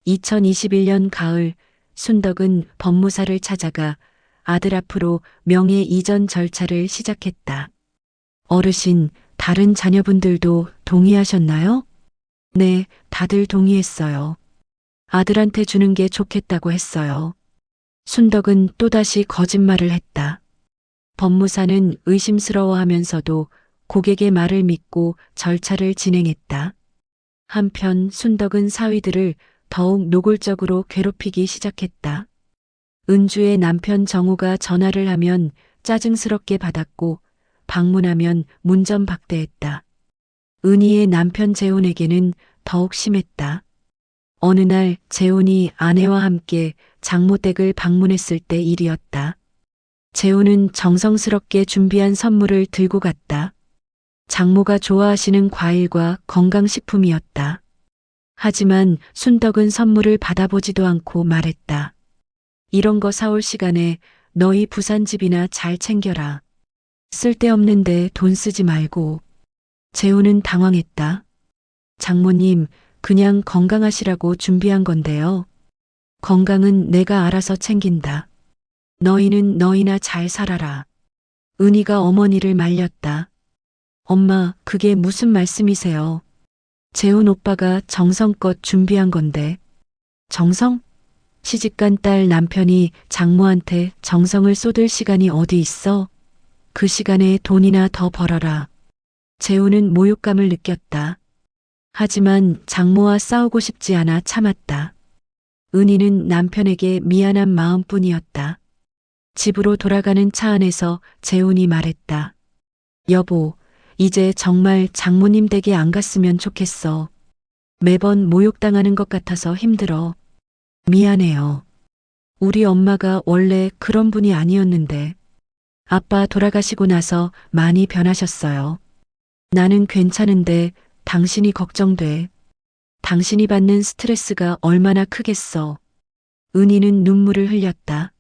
2021년 가을 순덕은 법무사를 찾아가 아들 앞으로 명예 이전 절차를 시작했다. 어르신, 다른 자녀분들도 동의하셨나요? 네, 다들 동의했어요. 아들한테 주는 게 좋겠다고 했어요. 순덕은 또다시 거짓말을 했다. 법무사는 의심스러워하면서도 고객의 말을 믿고 절차를 진행했다. 한편 순덕은 사위들을 더욱 노골적으로 괴롭히기 시작했다. 은주의 남편 정우가 전화를 하면 짜증스럽게 받았고 방문하면 문전박대했다. 은희의 남편 재훈에게는 더욱 심했다. 어느 날 재훈이 아내와 함께 장모댁을 방문했을 때 일이었다. 재훈은 정성스럽게 준비한 선물을 들고 갔다. 장모가 좋아하시는 과일과 건강식품이었다. 하지만 순덕은 선물을 받아보지도 않고 말했다. 이런 거 사올 시간에 너희 부산집이나 잘 챙겨라. 쓸데없는데 돈 쓰지 말고. 재훈은 당황했다. 장모님, 그냥 건강하시라고 준비한 건데요. 건강은 내가 알아서 챙긴다. 너희는 너희나 잘 살아라. 은희가 어머니를 말렸다. 엄마, 그게 무슨 말씀이세요? 재훈 오빠가 정성껏 준비한 건데. 정성? 시집간 딸 남편이 장모한테 정성을 쏟을 시간이 어디 있어? 그 시간에 돈이나 더 벌어라. 재훈은 모욕감을 느꼈다. 하지만 장모와 싸우고 싶지 않아 참았다. 은희는 남편에게 미안한 마음뿐이었다. 집으로 돌아가는 차 안에서 재훈이 말했다. 여보, 이제 정말 장모님 댁에 안 갔으면 좋겠어. 매번 모욕당하는 것 같아서 힘들어. 미안해요. 우리 엄마가 원래 그런 분이 아니었는데. 아빠 돌아가시고 나서 많이 변하셨어요. 나는 괜찮은데 당신이 걱정돼. 당신이 받는 스트레스가 얼마나 크겠어. 은희는 눈물을 흘렸다.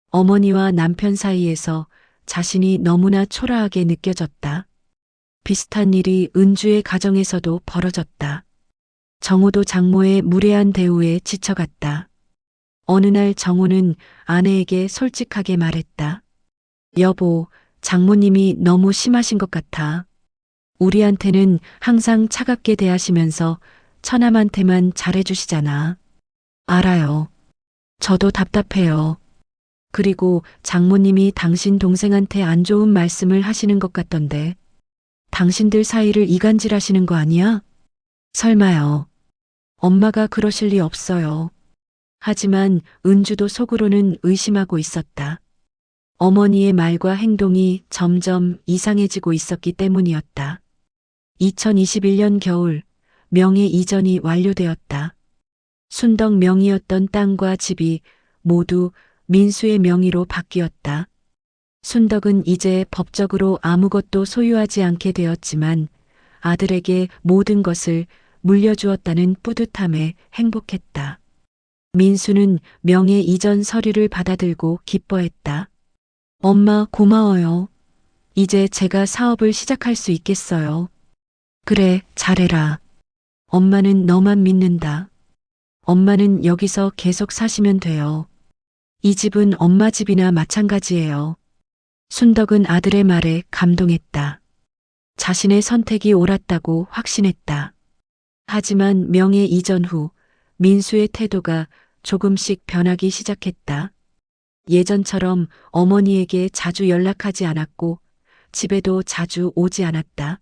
어머니와 남편 사이에서 자신이 너무나 초라하게 느껴졌다. 비슷한 일이 은주의 가정에서도 벌어졌다. 정호도 장모의 무례한 대우에 지쳐갔다. 어느 날 정호는 아내에게 솔직하게 말했다. 여보, 장모님이 너무 심하신 것 같아. 우리한테는 항상 차갑게 대하시면서 처남한테만 잘해주시잖아. 알아요. 저도 답답해요. 그리고 장모님이 당신 동생한테 안 좋은 말씀을 하시는 것 같던데. 당신들 사이를 이간질하시는 거 아니야? 설마요. 엄마가 그러실 리 없어요. 하지만 은주도 속으로는 의심하고 있었다. 어머니의 말과 행동이 점점 이상해지고 있었기 때문이었다. 2021년 겨울 명의 이전이 완료되었다. 순덕 명의였던 땅과 집이 모두 민수의 명의로 바뀌었다. 순덕은 이제 법적으로 아무것도 소유하지 않게 되었지만 아들에게 모든 것을 물려주었다는 뿌듯함에 행복했다. 민수는 명의 이전 서류를 받아들고 기뻐했다. 엄마 고마워요. 이제 제가 사업을 시작할 수 있겠어요. 그래, 잘해라. 엄마는 너만 믿는다. 엄마는 여기서 계속 사시면 돼요. 이 집은 엄마 집이나 마찬가지예요. 순덕은 아들의 말에 감동했다. 자신의 선택이 옳았다고 확신했다. 하지만 명예 이전 후 민수의 태도가 조금씩 변하기 시작했다. 예전처럼 어머니에게 자주 연락하지 않았고 집에도 자주 오지 않았다.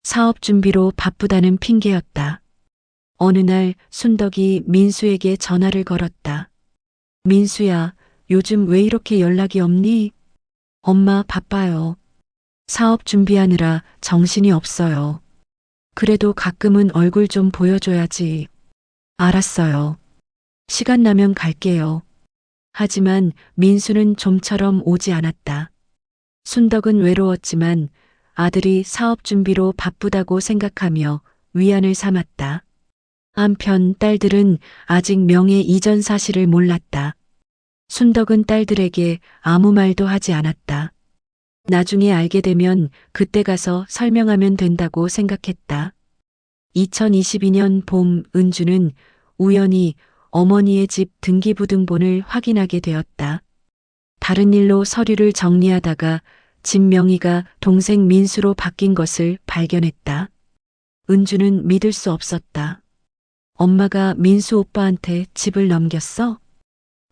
사업 준비로 바쁘다는 핑계였다. 어느 날 순덕이 민수에게 전화를 걸었다. 민수야, 요즘 왜 이렇게 연락이 없니? 엄마 바빠요. 사업 준비하느라 정신이 없어요. 그래도 가끔은 얼굴 좀 보여줘야지. 알았어요. 시간 나면 갈게요. 하지만 민수는 좀처럼 오지 않았다. 순덕은 외로웠지만 아들이 사업 준비로 바쁘다고 생각하며 위안을 삼았다. 한편 딸들은 아직 명예 이전 사실을 몰랐다. 순덕은 딸들에게 아무 말도 하지 않았다. 나중에 알게 되면 그때 가서 설명하면 된다고 생각했다. 2022년 봄 은주는 우연히 어머니의 집 등기부등본을 확인하게 되었다. 다른 일로 서류를 정리하다가 집 명의가 동생 민수로 바뀐 것을 발견했다. 은주는 믿을 수 없었다. 엄마가 민수 오빠한테 집을 넘겼어?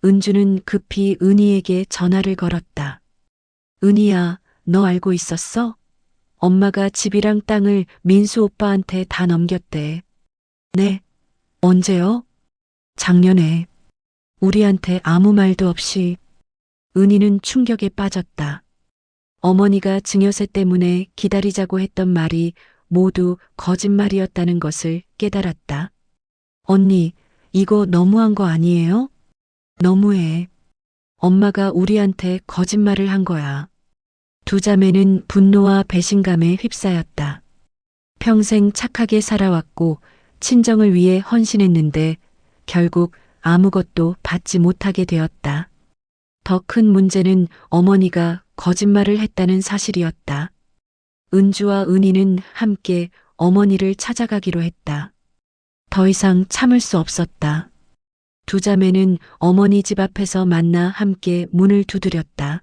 은주는 급히 은희에게 전화를 걸었다. 은희야, 너 알고 있었어? 엄마가 집이랑 땅을 민수 오빠한테 다 넘겼대. 네. 언제요? 작년에. 우리한테 아무 말도 없이. 은희는 충격에 빠졌다. 어머니가 증여세 때문에 기다리자고 했던 말이 모두 거짓말이었다는 것을 깨달았다. 언니, 이거 너무한 거 아니에요? 너무해. 엄마가 우리한테 거짓말을 한 거야. 두 자매는 분노와 배신감에 휩싸였다. 평생 착하게 살아왔고 친정을 위해 헌신했는데 결국 아무것도 받지 못하게 되었다. 더 큰 문제는 어머니가 거짓말을 했다는 사실이었다. 은주와 은희는 함께 어머니를 찾아가기로 했다. 더 이상 참을 수 없었다. 두 자매는 어머니 집 앞에서 만나 함께 문을 두드렸다.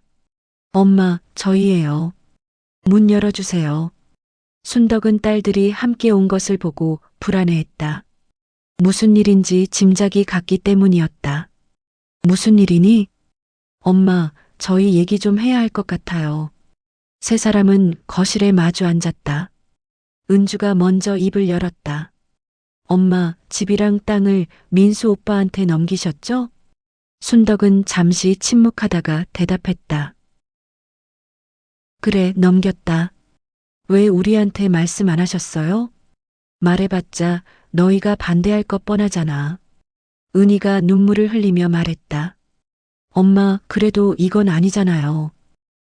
엄마, 저희예요. 문 열어주세요. 순덕은 딸들이 함께 온 것을 보고 불안해했다. 무슨 일인지 짐작이 갔기 때문이었다. 무슨 일이니? 엄마, 저희 얘기 좀 해야 할 것 같아요. 세 사람은 거실에 마주 앉았다. 은주가 먼저 입을 열었다. 엄마, 집이랑 땅을 민수 오빠한테 넘기셨죠? 순덕은 잠시 침묵하다가 대답했다. 그래, 넘겼다. 왜 우리한테 말씀 안 하셨어요? 말해봤자 너희가 반대할 것 뻔하잖아. 은희가 눈물을 흘리며 말했다. 엄마, 그래도 이건 아니잖아요.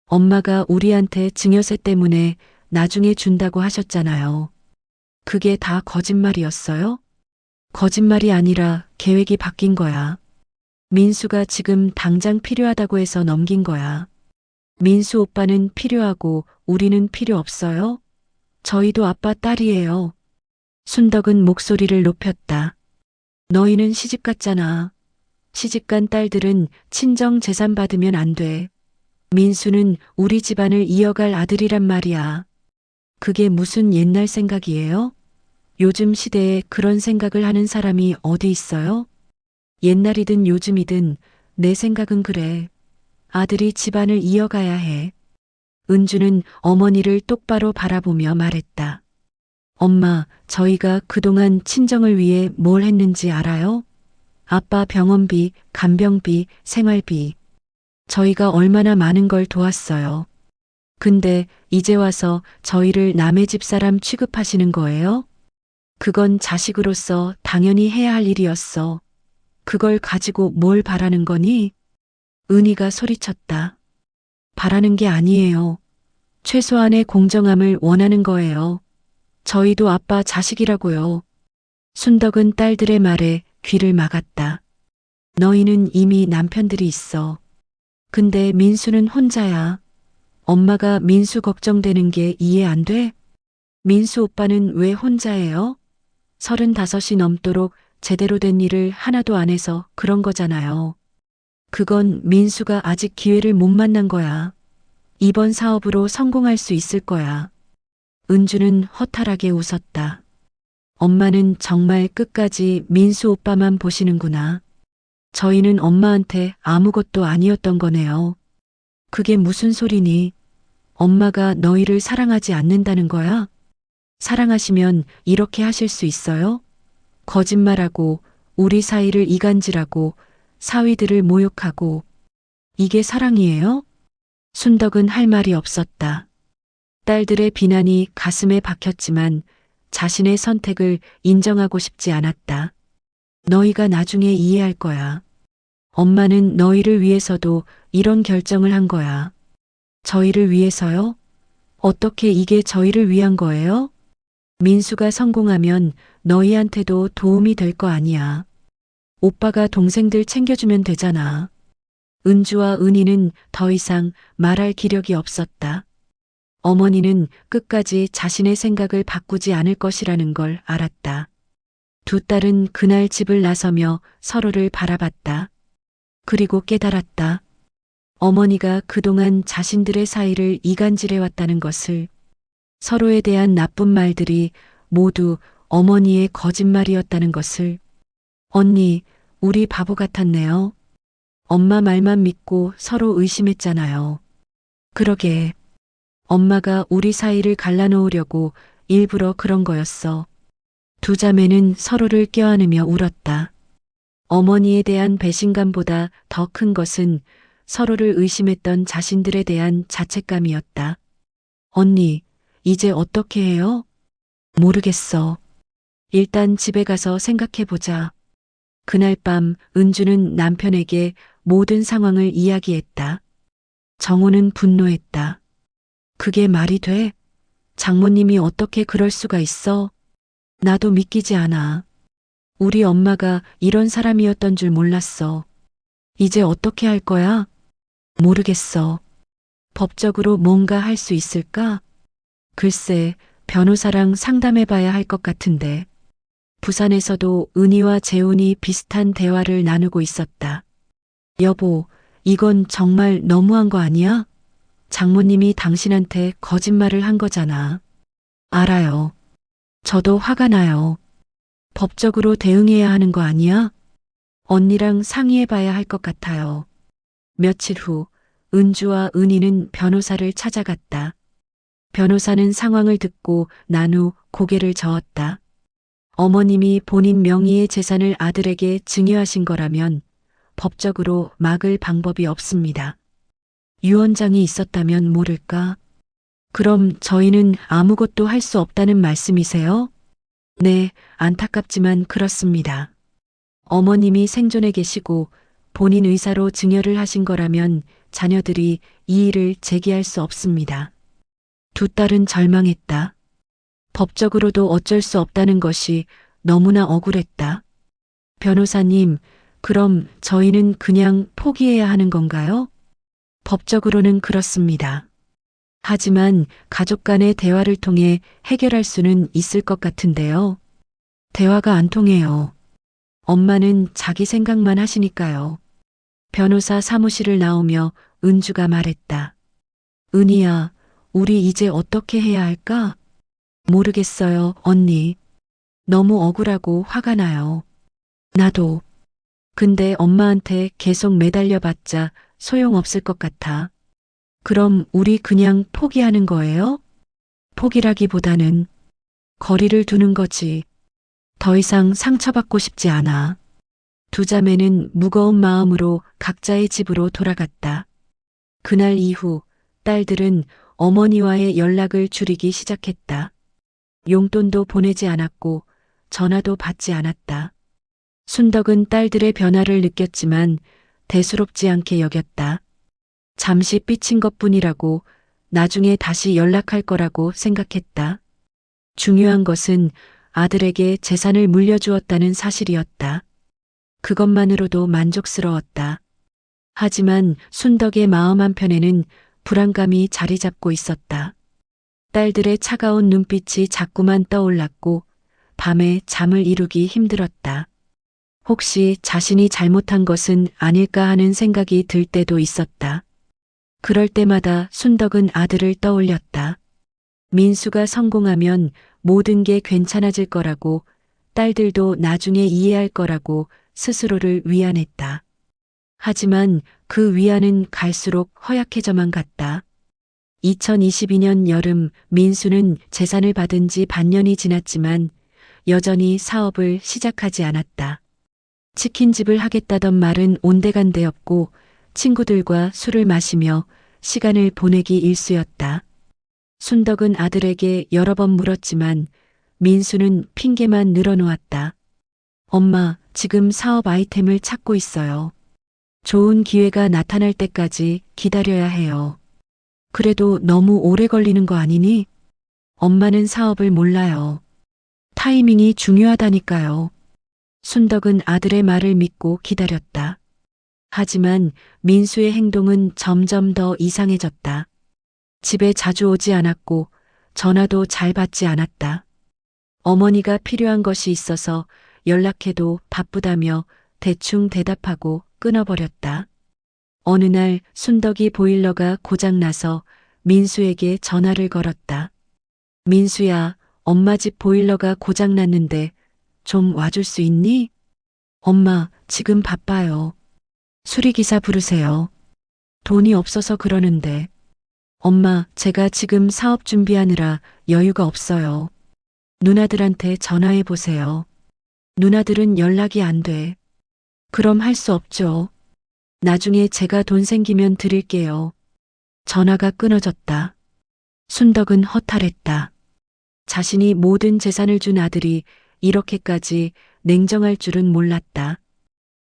엄마가 우리한테 증여세 때문에 나중에 준다고 하셨잖아요. 그게 다 거짓말이었어요? 거짓말이 아니라 계획이 바뀐 거야. 민수가 지금 당장 필요하다고 해서 넘긴 거야. 민수 오빠는 필요하고 우리는 필요 없어요? 저희도 아빠 딸이에요. 순덕은 목소리를 높였다. 너희는 시집 갔잖아. 시집간 딸들은 친정 재산 받으면 안 돼. 민수는 우리 집안을 이어갈 아들이란 말이야. 그게 무슨 옛날 생각이에요? 요즘 시대에 그런 생각을 하는 사람이 어디 있어요? 옛날이든 요즘이든 내 생각은 그래. 아들이 집안을 이어가야 해. 은주는 어머니를 똑바로 바라보며 말했다. 엄마, 저희가 그동안 친정을 위해 뭘 했는지 알아요? 아빠 병원비, 간병비, 생활비. 저희가 얼마나 많은 걸 도왔어요. 근데 이제 와서 저희를 남의 집 사람 취급하시는 거예요? 그건 자식으로서 당연히 해야 할 일이었어. 그걸 가지고 뭘 바라는 거니? 은희가 소리쳤다. 바라는 게 아니에요. 최소한의 공정함을 원하는 거예요. 저희도 아빠 자식이라고요. 순덕은 딸들의 말에 귀를 막았다. 너희는 이미 남편들이 있어. 근데 민수는 혼자야. 엄마가 민수 걱정되는 게 이해 안 돼? 민수 오빠는 왜 혼자예요? 35이 넘도록 제대로 된 일을 하나도 안 해서 그런 거잖아요. 그건 민수가 아직 기회를 못 만난 거야. 이번 사업으로 성공할 수 있을 거야. 은주는 허탈하게 웃었다. 엄마는 정말 끝까지 민수 오빠만 보시는구나. 저희는 엄마한테 아무것도 아니었던 거네요. 그게 무슨 소리니? 엄마가 너희를 사랑하지 않는다는 거야? 사랑하시면 이렇게 하실 수 있어요? 거짓말하고 우리 사이를 이간질하고 사위들을 모욕하고 이게 사랑이에요? 순덕은 할 말이 없었다. 딸들의 비난이 가슴에 박혔지만 자신의 선택을 인정하고 싶지 않았다. 너희가 나중에 이해할 거야. 엄마는 너희를 위해서도 이런 결정을 한 거야. 저희를 위해서요? 어떻게 이게 저희를 위한 거예요? 민수가 성공하면 너희한테도 도움이 될 거 아니야. 오빠가 동생들 챙겨주면 되잖아. 은주와 은희는 더 이상 말할 기력이 없었다. 어머니는 끝까지 자신의 생각을 바꾸지 않을 것이라는 걸 알았다. 두 딸은 그날 집을 나서며 서로를 바라봤다. 그리고 깨달았다. 어머니가 그동안 자신들의 사이를 이간질해왔다는 것을. 서로에 대한 나쁜 말들이 모두 어머니의 거짓말이었다는 것을. 언니, 우리 바보 같았네요. 엄마 말만 믿고 서로 의심했잖아요. 그러게. 엄마가 우리 사이를 갈라놓으려고 일부러 그런 거였어. 두 자매는 서로를 껴안으며 울었다. 어머니에 대한 배신감보다 더 큰 것은 서로를 의심했던 자신들에 대한 자책감이었다. 언니, 이제 어떻게 해요? 모르겠어. 일단 집에 가서 생각해보자. 그날 밤 은주는 남편에게 모든 상황을 이야기했다. 정호는 분노했다. 그게 말이 돼? 장모님이 어떻게 그럴 수가 있어? 나도 믿기지 않아. 우리 엄마가 이런 사람이었던 줄 몰랐어. 이제 어떻게 할 거야? 모르겠어. 법적으로 뭔가 할 수 있을까? 글쎄, 변호사랑 상담해봐야 할 것 같은데. 부산에서도 은희와 재훈이 비슷한 대화를 나누고 있었다. 여보, 이건 정말 너무한 거 아니야? 장모님이 당신한테 거짓말을 한 거잖아. 알아요. 저도 화가 나요. 법적으로 대응해야 하는 거 아니야? 언니랑 상의해봐야 할 것 같아요. 며칠 후 은주와 은희는 변호사를 찾아갔다. 변호사는 상황을 듣고 난 후 고개를 저었다. 어머님이 본인 명의의 재산을 아들에게 증여하신 거라면 법적으로 막을 방법이 없습니다. 유언장이 있었다면 모를까? 그럼 저희는 아무것도 할 수 없다는 말씀이세요? 네, 안타깝지만 그렇습니다. 어머님이 생존해 계시고 본인 의사로 증여를 하신 거라면 자녀들이 이의를 제기할 수 없습니다. 두 딸은 절망했다. 법적으로도 어쩔 수 없다는 것이 너무나 억울했다. 변호사님, 그럼 저희는 그냥 포기해야 하는 건가요? 법적으로는 그렇습니다. 하지만 가족 간의 대화를 통해 해결할 수는 있을 것 같은데요. 대화가 안 통해요. 엄마는 자기 생각만 하시니까요. 변호사 사무실을 나오며 은주가 말했다. 은희야, 우리 이제 어떻게 해야 할까? 모르겠어요, 언니. 너무 억울하고 화가 나요. 나도. 근데 엄마한테 계속 매달려봤자 소용없을 것 같아. 그럼 우리 그냥 포기하는 거예요? 포기라기보다는 거리를 두는 거지. 더 이상 상처받고 싶지 않아. 두 자매는 무거운 마음으로 각자의 집으로 돌아갔다. 그날 이후 딸들은 어머니와의 연락을 줄이기 시작했다. 용돈도 보내지 않았고 전화도 받지 않았다. 순덕은 딸들의 변화를 느꼈지만 대수롭지 않게 여겼다. 잠시 삐친 것뿐이라고 나중에 다시 연락할 거라고 생각했다. 중요한 것은 아들에게 재산을 물려주었다는 사실이었다. 그것만으로도 만족스러웠다. 하지만 순덕의 마음 한편에는 불안감이 자리 잡고 있었다. 딸들의 차가운 눈빛이 자꾸만 떠올랐고 밤에 잠을 이루기 힘들었다. 혹시 자신이 잘못한 것은 아닐까 하는 생각이 들 때도 있었다. 그럴 때마다 순덕은 아들을 떠올렸다. 민수가 성공하면 모든 게 괜찮아질 거라고, 딸들도 나중에 이해할 거라고 스스로를 위안했다. 하지만 그 위안은 갈수록 허약해져만 갔다. 2022년 여름 민수는 재산을 받은 지 반년이 지났지만 여전히 사업을 시작하지 않았다. 치킨집을 하겠다던 말은 온데간데없고 친구들과 술을 마시며 시간을 보내기 일쑤였다. 순덕은 아들에게 여러 번 물었지만 민수는 핑계만 늘어놓았다. 엄마, 지금 사업 아이템을 찾고 있어요. 좋은 기회가 나타날 때까지 기다려야 해요. 그래도 너무 오래 걸리는 거 아니니? 엄마는 사업을 몰라요. 타이밍이 중요하다니까요. 순덕은 아들의 말을 믿고 기다렸다. 하지만 민수의 행동은 점점 더 이상해졌다. 집에 자주 오지 않았고 전화도 잘 받지 않았다. 어머니가 필요한 것이 있어서 연락해도 바쁘다며 대충 대답하고 끊어버렸다. 어느 날 순덕이 보일러가 고장나서 민수에게 전화를 걸었다. 민수야, 엄마 집 보일러가 고장났는데 좀 와줄 수 있니? 엄마, 지금 바빠요. 수리기사 부르세요. 돈이 없어서 그러는데. 엄마, 제가 지금 사업 준비하느라 여유가 없어요. 누나들한테 전화해 보세요. 누나들은 연락이 안 돼. 그럼 할 수 없죠. 나중에 제가 돈 생기면 드릴게요. 전화가 끊어졌다. 순덕은 허탈했다. 자신이 모든 재산을 준 아들이 이렇게까지 냉정할 줄은 몰랐다.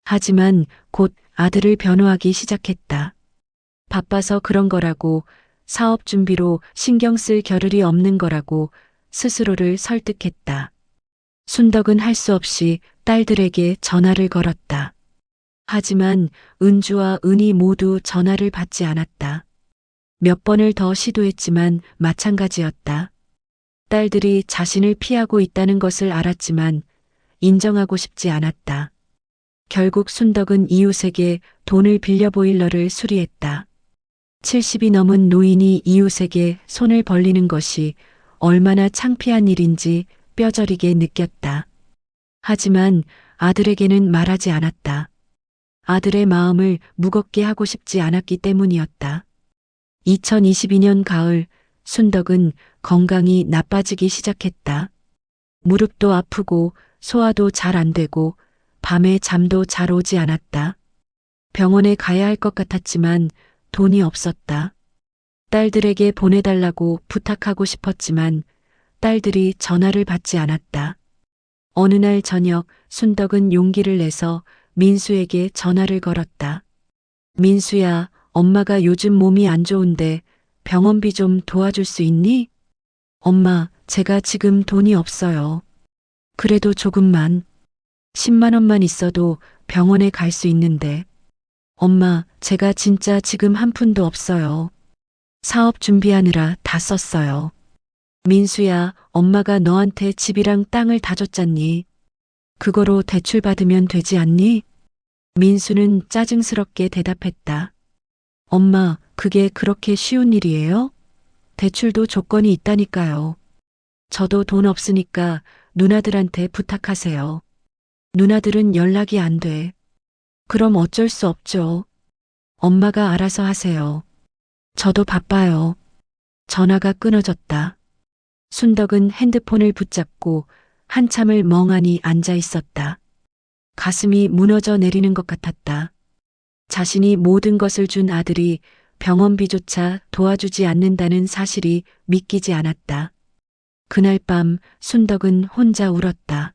하지만 곧 아들을 변호하기 시작했다. 바빠서 그런 거라고, 사업 준비로 신경 쓸 겨를이 없는 거라고 스스로를 설득했다. 순덕은 할 수 없이 딸들에게 전화를 걸었다. 하지만 은주와 은이 모두 전화를 받지 않았다. 몇 번을 더 시도했지만 마찬가지였다. 딸들이 자신을 피하고 있다는 것을 알았지만 인정하고 싶지 않았다. 결국 순덕은 이웃에게 돈을 빌려 보일러를 수리했다. 70이 넘은 노인이 이웃에게 손을 벌리는 것이 얼마나 창피한 일인지 뼈저리게 느꼈다. 하지만 아들에게는 말하지 않았다. 아들의 마음을 무겁게 하고 싶지 않았기 때문이었다. 2022년 가을, 순덕은 건강이 나빠지기 시작했다. 무릎도 아프고 소화도 잘 안 되고 밤에 잠도 잘 오지 않았다. 병원에 가야 할 것 같았지만 돈이 없었다. 딸들에게 보내달라고 부탁하고 싶었지만 딸들이 전화를 받지 않았다. 어느 날 저녁 순덕은 용기를 내서 민수에게 전화를 걸었다. 민수야, 엄마가 요즘 몸이 안 좋은데 병원비 좀 도와줄 수 있니? 엄마, 제가 지금 돈이 없어요. 그래도 조금만. 10만 원만 있어도 병원에 갈 수 있는데. 엄마, 제가 진짜 지금 한 푼도 없어요. 사업 준비하느라 다 썼어요. 민수야, 엄마가 너한테 집이랑 땅을 다 줬잖니. 그거로 대출 받으면 되지 않니? 민수는 짜증스럽게 대답했다. 엄마, 그게 그렇게 쉬운 일이에요? 대출도 조건이 있다니까요. 저도 돈 없으니까 누나들한테 부탁하세요. 누나들은 연락이 안 돼. 그럼 어쩔 수 없죠. 엄마가 알아서 하세요. 저도 바빠요. 전화가 끊어졌다. 순덕은 핸드폰을 붙잡고 한참을 멍하니 앉아 있었다. 가슴이 무너져 내리는 것 같았다. 자신이 모든 것을 준 아들이 병원비조차 도와주지 않는다는 사실이 믿기지 않았다. 그날 밤 순덕은 혼자 울었다.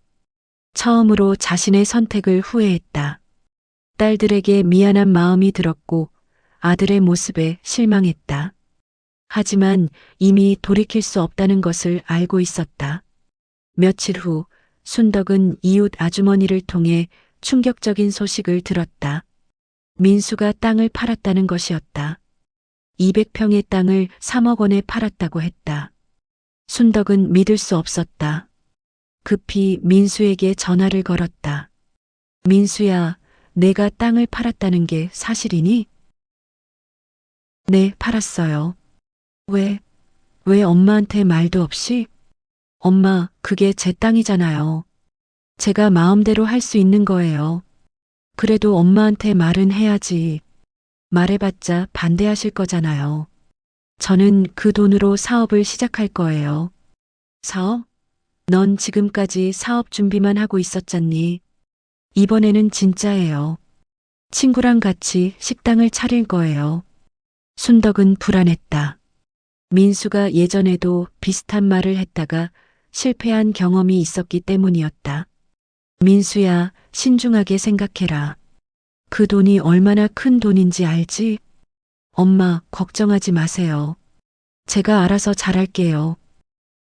처음으로 자신의 선택을 후회했다. 딸들에게 미안한 마음이 들었고 아들의 모습에 실망했다. 하지만 이미 돌이킬 수 없다는 것을 알고 있었다. 며칠 후 순덕은 이웃 아주머니를 통해 충격적인 소식을 들었다. 민수가 땅을 팔았다는 것이었다. 200평의 땅을 3억 원에 팔았다고 했다. 순덕은 믿을 수 없었다. 급히 민수에게 전화를 걸었다. 민수야, 내가 땅을 팔았다는 게 사실이니? 네, 팔았어요. 왜 엄마한테 말도 없이? 엄마, 그게 제 땅이잖아요. 제가 마음대로 할 수 있는 거예요. 그래도 엄마한테 말은 해야지. 말해봤자 반대하실 거잖아요. 저는 그 돈으로 사업을 시작할 거예요. 사업? 넌 지금까지 사업 준비만 하고 있었잖니. 이번에는 진짜예요. 친구랑 같이 식당을 차릴 거예요. 순덕은 불안했다. 민수가 예전에도 비슷한 말을 했다가 실패한 경험이 있었기 때문이었다. 민수야, 신중하게 생각해라. 그 돈이 얼마나 큰 돈인지 알지? 엄마, 걱정하지 마세요. 제가 알아서 잘할게요.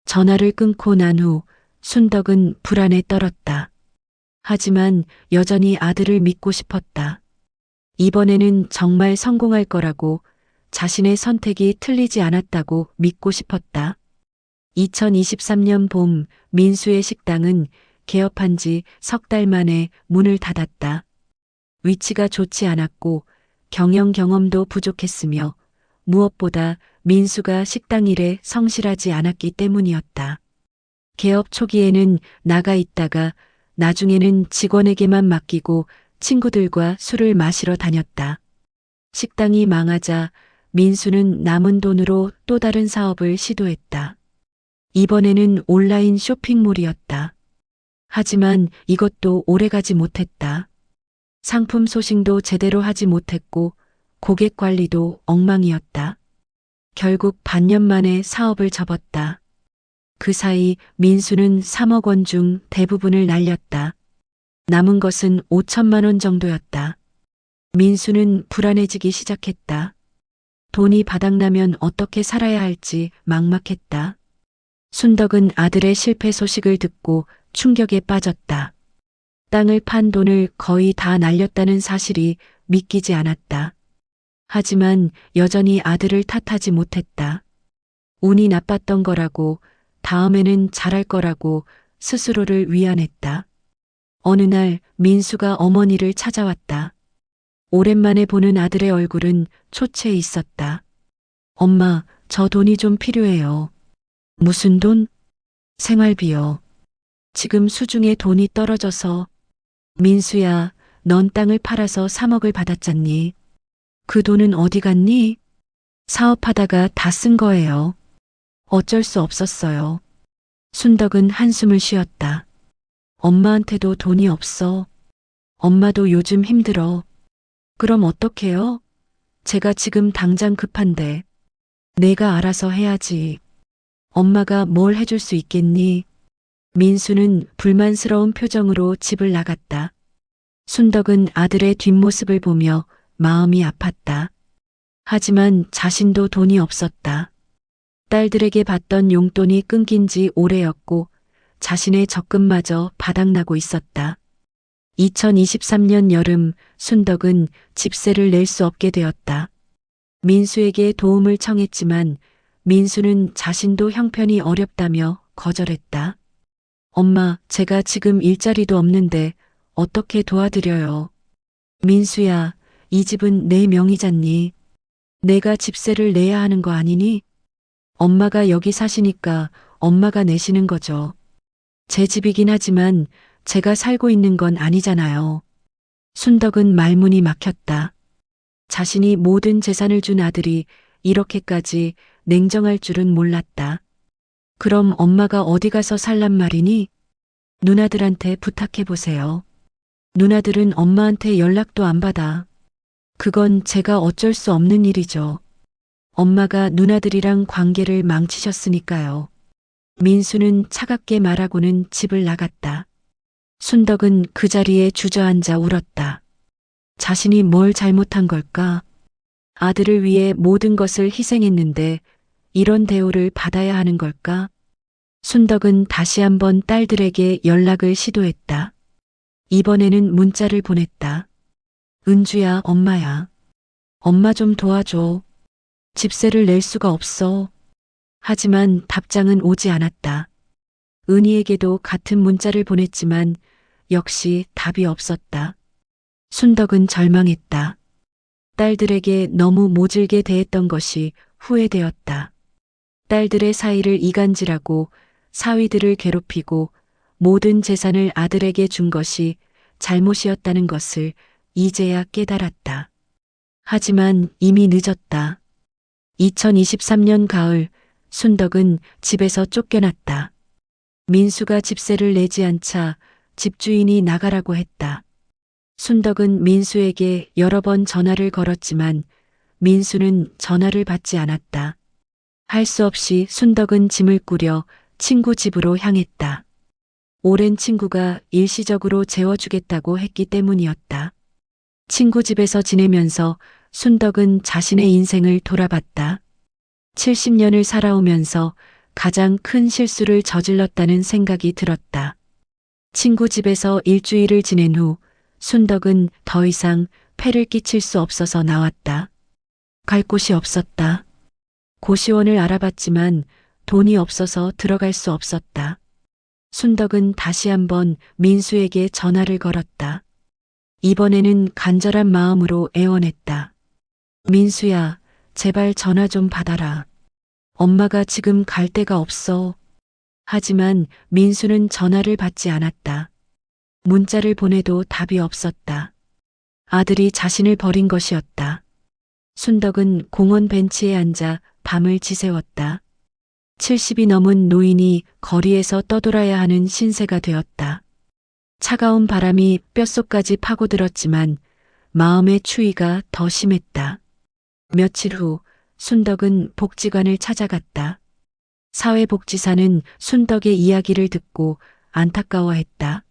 전화를 끊고 난 후 순덕은 불안에 떨었다. 하지만 여전히 아들을 믿고 싶었다. 이번에는 정말 성공할 거라고, 자신의 선택이 틀리지 않았다고 믿고 싶었다. 2023년 봄 민수의 식당은 개업한 지 석 달 만에 문을 닫았다. 위치가 좋지 않았고 경영 경험도 부족했으며 무엇보다 민수가 식당 일에 성실하지 않았기 때문이었다. 개업 초기에는 나가 있다가 나중에는 직원에게만 맡기고 친구들과 술을 마시러 다녔다. 식당이 망하자 민수는 남은 돈으로 또 다른 사업을 시도했다. 이번에는 온라인 쇼핑몰이었다. 하지만 이것도 오래가지 못했다. 상품 소싱도 제대로 하지 못했고 고객 관리도 엉망이었다. 결국 반년 만에 사업을 접었다. 그 사이 민수는 3억 원 중 대부분을 날렸다. 남은 것은 5천만 원 정도였다. 민수는 불안해지기 시작했다. 돈이 바닥나면 어떻게 살아야 할지 막막했다. 순덕은 아들의 실패 소식을 듣고 충격에 빠졌다. 땅을 판 돈을 거의 다 날렸다는 사실이 믿기지 않았다. 하지만 여전히 아들을 탓하지 못했다. 운이 나빴던 거라고, 다음에는 잘할 거라고 스스로를 위안했다. 어느 날 민수가 어머니를 찾아왔다. 오랜만에 보는 아들의 얼굴은 초췌해 있었다. 엄마, 저 돈이 좀 필요해요. 무슨 돈? 생활비요. 지금 수중에 돈이 떨어져서. 민수야, 넌 땅을 팔아서 3억을 받았잖니. 그 돈은 어디 갔니? 사업하다가 다 쓴 거예요. 어쩔 수 없었어요. 순덕은 한숨을 쉬었다. 엄마한테도 돈이 없어. 엄마도 요즘 힘들어. 그럼 어떡해요? 제가 지금 당장 급한데. 내가 알아서 해야지. 엄마가 뭘 해줄 수 있겠니? 민수는 불만스러운 표정으로 집을 나갔다. 순덕은 아들의 뒷모습을 보며 마음이 아팠다. 하지만 자신도 돈이 없었다. 딸들에게 받던 용돈이 끊긴 지 오래였고 자신의 적금마저 바닥나고 있었다. 2023년 여름 순덕은 집세를 낼 수 없게 되었다. 민수에게 도움을 청했지만 민수는 자신도 형편이 어렵다며 거절했다. 엄마, 제가 지금 일자리도 없는데 어떻게 도와드려요? 민수야, 이 집은 내 명의잖니. 내가 집세를 내야 하는 거 아니니? 엄마가 여기 사시니까 엄마가 내시는 거죠. 제 집이긴 하지만 제가 살고 있는 건 아니잖아요. 순덕은 말문이 막혔다. 자신이 모든 재산을 준 아들이 이렇게까지 냉정할 줄은 몰랐다. 그럼 엄마가 어디 가서 살란 말이니? 누나들한테 부탁해 보세요. 누나들은 엄마한테 연락도 안 받아. 그건 제가 어쩔 수 없는 일이죠. 엄마가 누나들이랑 관계를 망치셨으니까요. 민수는 차갑게 말하고는 집을 나갔다. 순덕은 그 자리에 주저앉아 울었다. 자신이 뭘 잘못한 걸까? 아들을 위해 모든 것을 희생했는데 이런 대우를 받아야 하는 걸까? 순덕은 다시 한번 딸들에게 연락을 시도했다. 이번에는 문자를 보냈다. 은주야, 엄마야. 엄마 좀 도와줘. 집세를 낼 수가 없어. 하지만 답장은 오지 않았다. 은희에게도 같은 문자를 보냈지만 역시 답이 없었다. 순덕은 절망했다. 딸들에게 너무 모질게 대했던 것이 후회되었다. 딸들의 사이를 이간질하고 사위들을 괴롭히고 모든 재산을 아들에게 준 것이 잘못이었다는 것을 이제야 깨달았다. 하지만 이미 늦었다. 2023년 가을 순덕은 집에서 쫓겨났다. 민수가 집세를 내지 않자 집주인이 나가라고 했다. 순덕은 민수에게 여러 번 전화를 걸었지만 민수는 전화를 받지 않았다. 할 수 없이 순덕은 짐을 꾸려 친구 집으로 향했다. 오랜 친구가 일시적으로 재워주겠다고 했기 때문이었다. 친구 집에서 지내면서 순덕은 자신의 인생을 돌아봤다. 70년을 살아오면서 가장 큰 실수를 저질렀다는 생각이 들었다. 친구 집에서 일주일을 지낸 후 순덕은 더 이상 폐를 끼칠 수 없어서 나왔다. 갈 곳이 없었다. 고시원을 알아봤지만 돈이 없어서 들어갈 수 없었다. 순덕은 다시 한번 민수에게 전화를 걸었다. 이번에는 간절한 마음으로 애원했다. 민수야, 제발 전화 좀 받아라. 엄마가 지금 갈 데가 없어. 하지만 민수는 전화를 받지 않았다. 문자를 보내도 답이 없었다. 아들이 자신을 버린 것이었다. 순덕은 공원 벤치에 앉아 밤을 지새웠다. 70이 넘은 노인이 거리에서 떠돌아야 하는 신세가 되었다. 차가운 바람이 뼛속까지 파고들었지만 마음의 추위가 더 심했다. 며칠 후 순덕은 복지관을 찾아갔다. 사회복지사는 순덕의 이야기를 듣고 안타까워했다.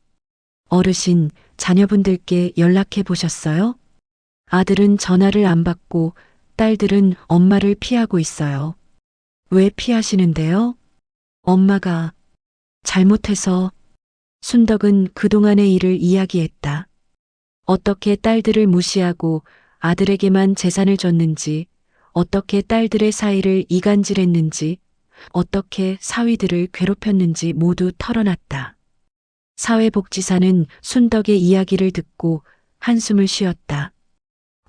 어르신, 자녀분들께 연락해 보셨어요? 아들은 전화를 안 받고 딸들은 엄마를 피하고 있어요. 왜 피하시는데요? 엄마가 잘못해서. 순덕은 그동안의 일을 이야기했다. 어떻게 딸들을 무시하고 아들에게만 재산을 줬는지, 어떻게 딸들의 사이를 이간질했는지, 어떻게 사위들을 괴롭혔는지 모두 털어놨다. 사회복지사는 순덕의 이야기를 듣고 한숨을 쉬었다.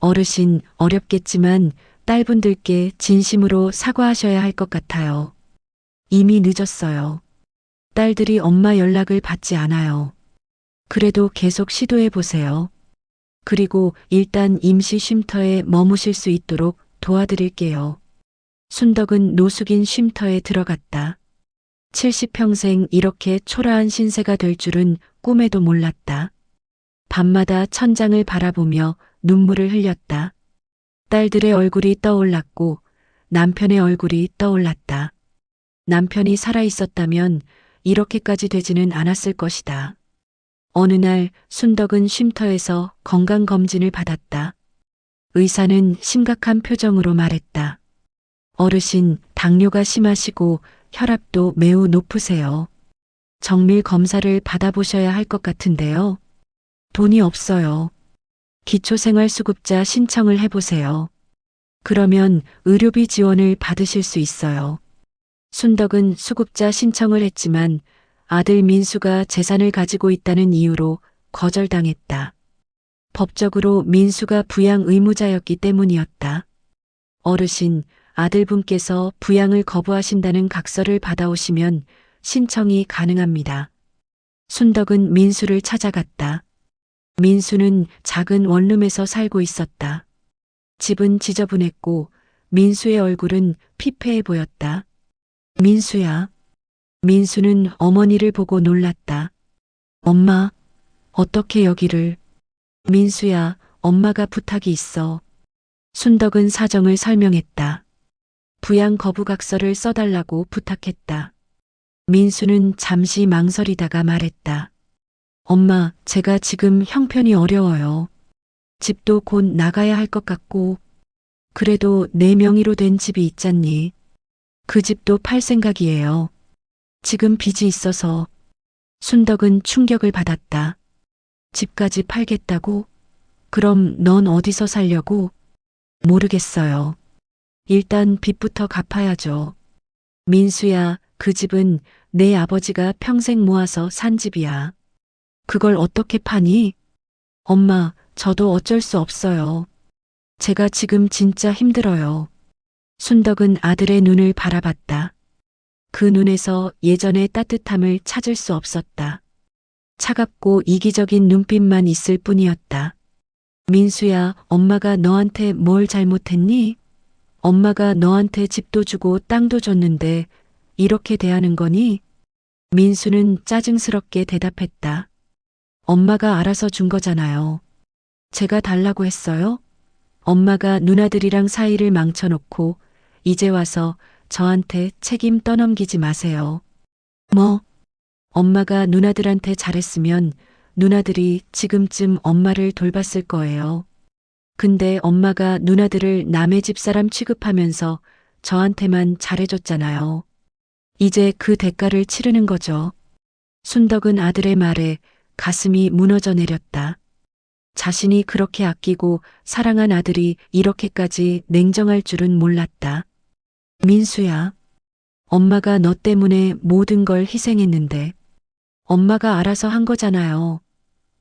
어르신, 어렵겠지만 딸분들께 진심으로 사과하셔야 할 것 같아요. 이미 늦었어요. 딸들이 엄마 연락을 받지 않아요. 그래도 계속 시도해 보세요. 그리고 일단 임시 쉼터에 머무실 수 있도록 도와드릴게요. 순덕은 노숙인 쉼터에 들어갔다. 70평생 이렇게 초라한 신세가 될 줄은 꿈에도 몰랐다. 밤마다 천장을 바라보며 눈물을 흘렸다. 딸들의 얼굴이 떠올랐고 남편의 얼굴이 떠올랐다. 남편이 살아 있었다면 이렇게까지 되지는 않았을 것이다. 어느 날 순덕은 쉼터에서 건강검진을 받았다. 의사는 심각한 표정으로 말했다. 어르신, 당뇨가 심하시고 혈압도 매우 높으세요. 정밀 검사를 받아보셔야 할 것 같은데요. 돈이 없어요. 기초생활수급자 신청을 해보세요. 그러면 의료비 지원을 받으실 수 있어요. 순덕은 수급자 신청을 했지만 아들 민수가 재산을 가지고 있다는 이유로 거절당했다. 법적으로 민수가 부양 의무자였기 때문이었다. 어르신, 아들분께서 부양을 거부하신다는 각서를 받아오시면 신청이 가능합니다. 순덕은 민수를 찾아갔다. 민수는 작은 원룸에서 살고 있었다. 집은 지저분했고 민수의 얼굴은 피폐해 보였다. 민수야. 민수는 어머니를 보고 놀랐다. 엄마, 어떻게 여기를. 민수야, 엄마가 부탁이 있어. 순덕은 사정을 설명했다. 부양 거부각서를 써달라고 부탁했다. 민수는 잠시 망설이다가 말했다. 엄마, 제가 지금 형편이 어려워요. 집도 곧 나가야 할 것 같고, 그래도 내 명의로 된 집이 있잖니. 그 집도 팔 생각이에요. 지금 빚이 있어서. 순덕은 충격을 받았다. 집까지 팔겠다고? 그럼 넌 어디서 살려고? 모르겠어요. 일단 빚부터 갚아야죠. 민수야, 그 집은 내 아버지가 평생 모아서 산 집이야. 그걸 어떻게 파니? 엄마, 저도 어쩔 수 없어요. 제가 지금 진짜 힘들어요. 순덕은 아들의 눈을 바라봤다. 그 눈에서 예전의 따뜻함을 찾을 수 없었다. 차갑고 이기적인 눈빛만 있을 뿐이었다. 민수야, 엄마가 너한테 뭘 잘못했니? 엄마가 너한테 집도 주고 땅도 줬는데 이렇게 대하는 거니? 민수는 짜증스럽게 대답했다. 엄마가 알아서 준 거잖아요. 제가 달라고 했어요? 엄마가 누나들이랑 사이를 망쳐놓고 이제 와서 저한테 책임 떠넘기지 마세요. 뭐? 엄마가 누나들한테 잘했으면 누나들이 지금쯤 엄마를 돌봤을 거예요. 근데 엄마가 누나들을 남의 집사람 취급하면서 저한테만 잘해줬잖아요. 이제 그 대가를 치르는 거죠. 순덕은 아들의 말에 가슴이 무너져 내렸다. 자신이 그렇게 아끼고 사랑한 아들이 이렇게까지 냉정할 줄은 몰랐다. 민수야, 엄마가 너 때문에 모든 걸 희생했는데 엄마가 알아서 한 거잖아요.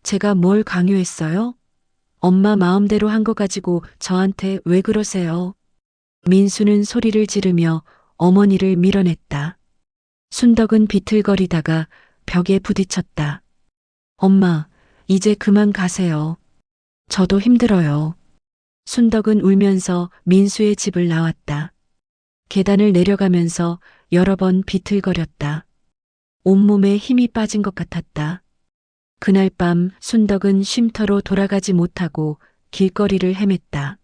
제가 뭘 강요했어요? 엄마 마음대로 한 거 가지고 저한테 왜 그러세요? 민수는 소리를 지르며 어머니를 밀어냈다. 순덕은 비틀거리다가 벽에 부딪혔다. 엄마, 이제 그만 가세요. 저도 힘들어요. 순덕은 울면서 민수의 집을 나왔다. 계단을 내려가면서 여러 번 비틀거렸다. 온몸에 힘이 빠진 것 같았다. 그날 밤 순덕은 쉼터로 돌아가지 못하고 길거리를 헤맸다.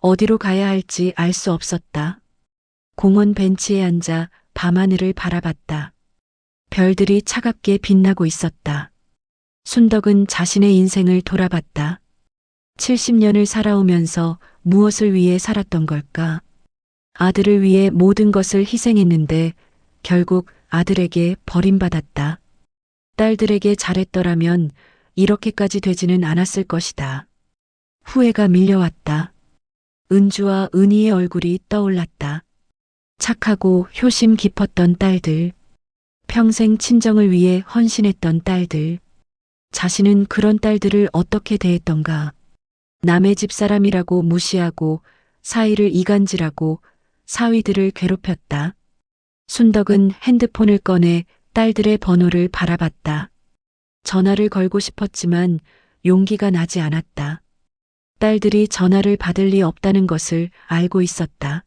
어디로 가야 할지 알 수 없었다. 공원 벤치에 앉아 밤하늘을 바라봤다. 별들이 차갑게 빛나고 있었다. 순덕은 자신의 인생을 돌아봤다. 70년을 살아오면서 무엇을 위해 살았던 걸까? 아들을 위해 모든 것을 희생했는데 결국 아들에게 버림받았다. 딸들에게 잘했더라면 이렇게까지 되지는 않았을 것이다. 후회가 밀려왔다. 은주와 은희의 얼굴이 떠올랐다. 착하고 효심 깊었던 딸들. 평생 친정을 위해 헌신했던 딸들. 자신은 그런 딸들을 어떻게 대했던가. 남의 집 사람이라고 무시하고 사위를 이간질하고 사위들을 괴롭혔다. 순덕은 핸드폰을 꺼내 딸들의 번호를 바라봤다. 전화를 걸고 싶었지만 용기가 나지 않았다. 딸들이 전화를 받을 리 없다는 것을 알고 있었다.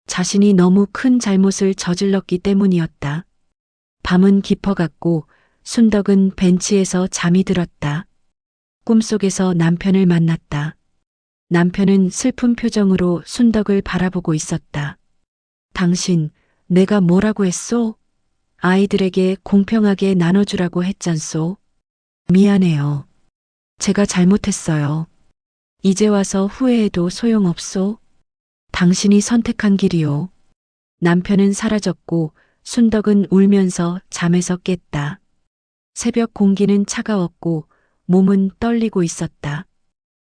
자신이 너무 큰 잘못을 저질렀기 때문이었다. 밤은 깊어갔고 순덕은 벤치에서 잠이 들었다. 꿈속에서 남편을 만났다. 남편은 슬픈 표정으로 순덕을 바라보고 있었다. 당신, 내가 뭐라고 했소? 아이들에게 공평하게 나눠주라고 했잖소. 미안해요. 제가 잘못했어요. 이제 와서 후회해도 소용없소. 당신이 선택한 길이요. 남편은 사라졌고 순덕은 울면서 잠에서 깼다. 새벽 공기는 차가웠고 몸은 떨리고 있었다.